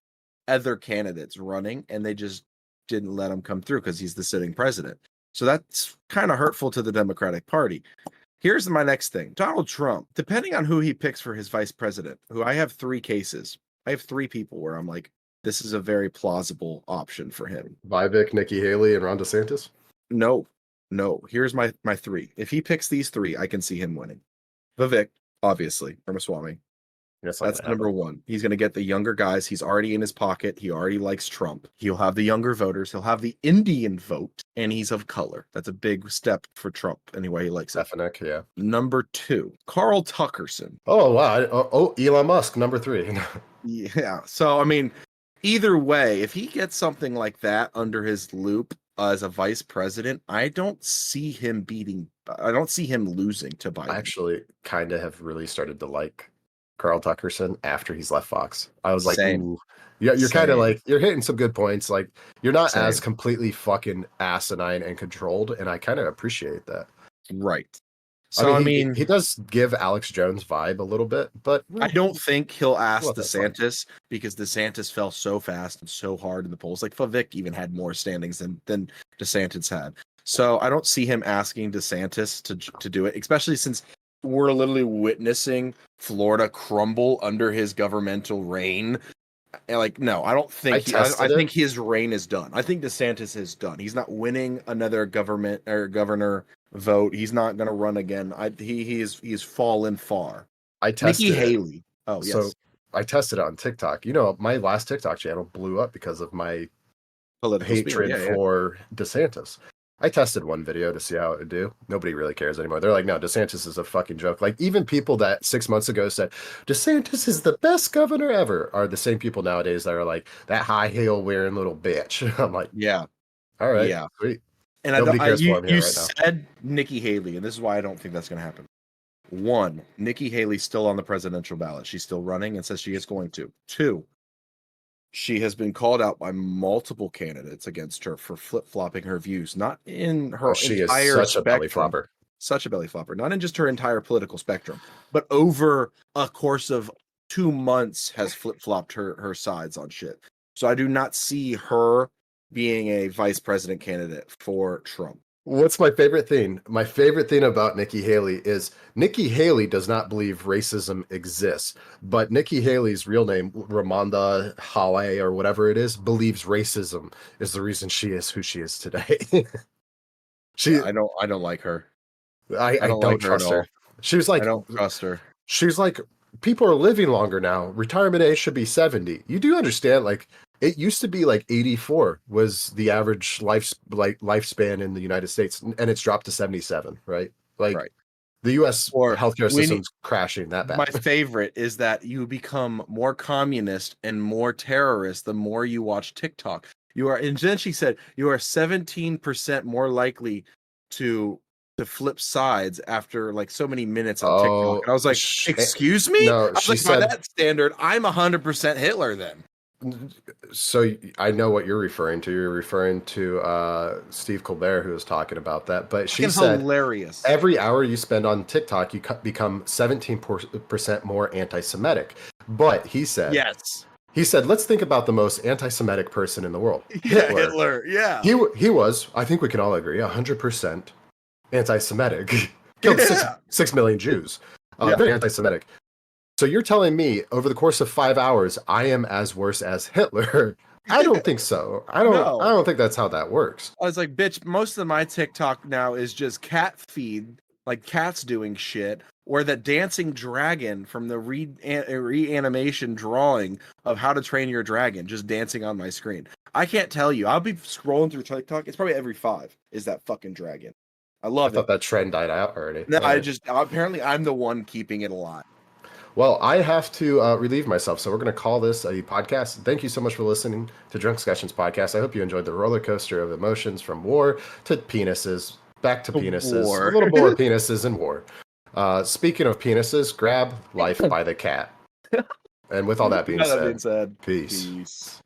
Speaker 1: other candidates running, and they just didn't let him come through because he's the sitting president. So that's kind of hurtful to the Democratic Party. Here's my next thing. Donald Trump, depending on who he picks for his vice president, who I have 3 cases. I have 3 people where I'm like, this is a very plausible option for him.
Speaker 2: Vivek, Nikki Haley, and Ron DeSantis.
Speaker 1: No. Here's my 3. If he picks these 3, I can see him winning. Vivek, obviously, Ramaswamy.
Speaker 2: Yes,
Speaker 1: That's number 1. He's going to get the younger guys. He's already in his pocket. He already likes Trump. He'll have the younger voters. He'll have the Indian vote, and he's of color. That's a big step for Trump. Anyway, he likes it.
Speaker 2: Stefanik, yeah.
Speaker 1: Number 2, Carl Tuckerson.
Speaker 2: Oh wow. Elon Musk, number 3.
Speaker 1: Yeah. So, I mean, either way, if he gets something like that under his loop as a vice president, I don't see him losing to Biden.
Speaker 2: I actually kind of have really started to like Carl Tuckerson after he's left Fox. I was like,
Speaker 1: Same.
Speaker 2: ooh. Yeah, you're kind of
Speaker 1: Same.
Speaker 2: like, you're hitting some good points. Like, you're not
Speaker 1: Same.
Speaker 2: as completely fucking asinine and controlled, and I kind of appreciate that.
Speaker 1: Right. So,
Speaker 2: he does give Alex Jones vibe a little bit, but
Speaker 1: I don't think he'll ask
Speaker 2: Well, that's fine.
Speaker 1: DeSantis because DeSantis fell so fast and so hard in the polls. Like Vivek even had more standings than DeSantis had. So I don't see him asking DeSantis to do it, especially since we're literally witnessing Florida crumble under his governmental reign. And like, no, I don't think. I think his reign is done. I think DeSantis is done. He's not winning another government or governor vote. He's not going to run again. He's fallen far.
Speaker 2: I tested
Speaker 1: Nikki
Speaker 2: it.
Speaker 1: Haley. Oh, yes.
Speaker 2: So I tested it on TikTok. You know, my last TikTok channel blew up because of my
Speaker 1: Political
Speaker 2: hatred
Speaker 1: speed. Yeah.
Speaker 2: for DeSantis. I tested one video to see how it would do. Nobody really cares anymore. They're like, no, DeSantis is a fucking joke. Like, even people that 6 months ago said DeSantis is the best governor ever are the same people nowadays that are like, that high heel wearing little bitch. I'm like,
Speaker 1: Yeah.
Speaker 2: all right,
Speaker 1: Yeah.
Speaker 2: sweet.
Speaker 1: And
Speaker 2: Nobody cares
Speaker 1: you
Speaker 2: for him here right now.
Speaker 1: said Nikki Haley, and this is why I don't think that's going to happen. 1, Nikki Haley's still on the presidential ballot. She's still running and says she is going to. 2, she has been called out by multiple candidates against her for flip-flopping her views, not in her
Speaker 2: She is
Speaker 1: entire
Speaker 2: such a belly
Speaker 1: spectrum.
Speaker 2: flopper.
Speaker 1: Such a belly flopper, not in just her entire political spectrum, but over a course of 2 months has flip-flopped her sides on shit. So I do not see her being a vice president candidate for Trump.
Speaker 2: What's my favorite thing? My favorite thing about Nikki Haley is Nikki Haley does not believe racism exists, but Nikki Haley's real name, Ramonda Hale or whatever it is, believes racism is the reason she is who she is today.
Speaker 1: I don't like her.
Speaker 2: I
Speaker 1: don't
Speaker 2: don't
Speaker 1: like her at
Speaker 2: trust her.
Speaker 1: all.
Speaker 2: She was like,
Speaker 1: I don't trust her.
Speaker 2: she's like, people are living longer now. Retirement age should be 70. You do understand, like, it used to be like 84 was the average lifespan in the United States, and it's dropped to 77, right? Like,
Speaker 1: Right.
Speaker 2: the U.S.
Speaker 1: Or
Speaker 2: healthcare system's crashing that bad.
Speaker 1: My favorite is that you become more communist and more terrorist the more you watch TikTok. And then she said you are 17% more likely to flip sides after like so many minutes on TikTok. And I was like, excuse me?
Speaker 2: No,
Speaker 1: I was
Speaker 2: she
Speaker 1: like, by
Speaker 2: said-
Speaker 1: that standard, I'm 100% Hitler then.
Speaker 2: So I know what you're referring to. You're referring to Steve Colbert, who was talking about that. But she
Speaker 1: Fucking
Speaker 2: said
Speaker 1: hilarious.
Speaker 2: every hour you spend on TikTok, you become 17% more anti-Semitic. But he said,
Speaker 1: Yes.
Speaker 2: He said, let's think about the most anti-Semitic person in the world.
Speaker 1: Yeah, Hitler. Yeah.
Speaker 2: He was, I think we can all agree, 100% anti-Semitic. Killed
Speaker 1: Yeah.
Speaker 2: 6 million Jews.
Speaker 1: Yeah.
Speaker 2: Very anti-Semitic. So you're telling me over the course of 5 hours, I am as worse as Hitler? I don't think so. I don't think that's how that works.
Speaker 1: I was like, bitch, most of my TikTok now is just cat feed, like cats doing shit, or the dancing dragon from the reanimation drawing of How to Train Your Dragon just dancing on my screen. I can't tell you. I'll be scrolling through TikTok. It's probably every 5 is that fucking dragon. I
Speaker 2: I
Speaker 1: love
Speaker 2: thought
Speaker 1: it.
Speaker 2: that trend died out already.
Speaker 1: No,
Speaker 2: All right.
Speaker 1: apparently I'm the one keeping it alive.
Speaker 2: Well, I have to relieve myself, so we're going to call this a podcast. Thank you so much for listening to Drunk Discussions podcast. I hope you enjoyed the roller coaster of emotions from war to penises, back to penises,
Speaker 1: War.
Speaker 2: a little more penises and war. Speaking of penises, grab Life by the Cat. And with all that being said,
Speaker 1: said,
Speaker 2: peace.
Speaker 1: peace.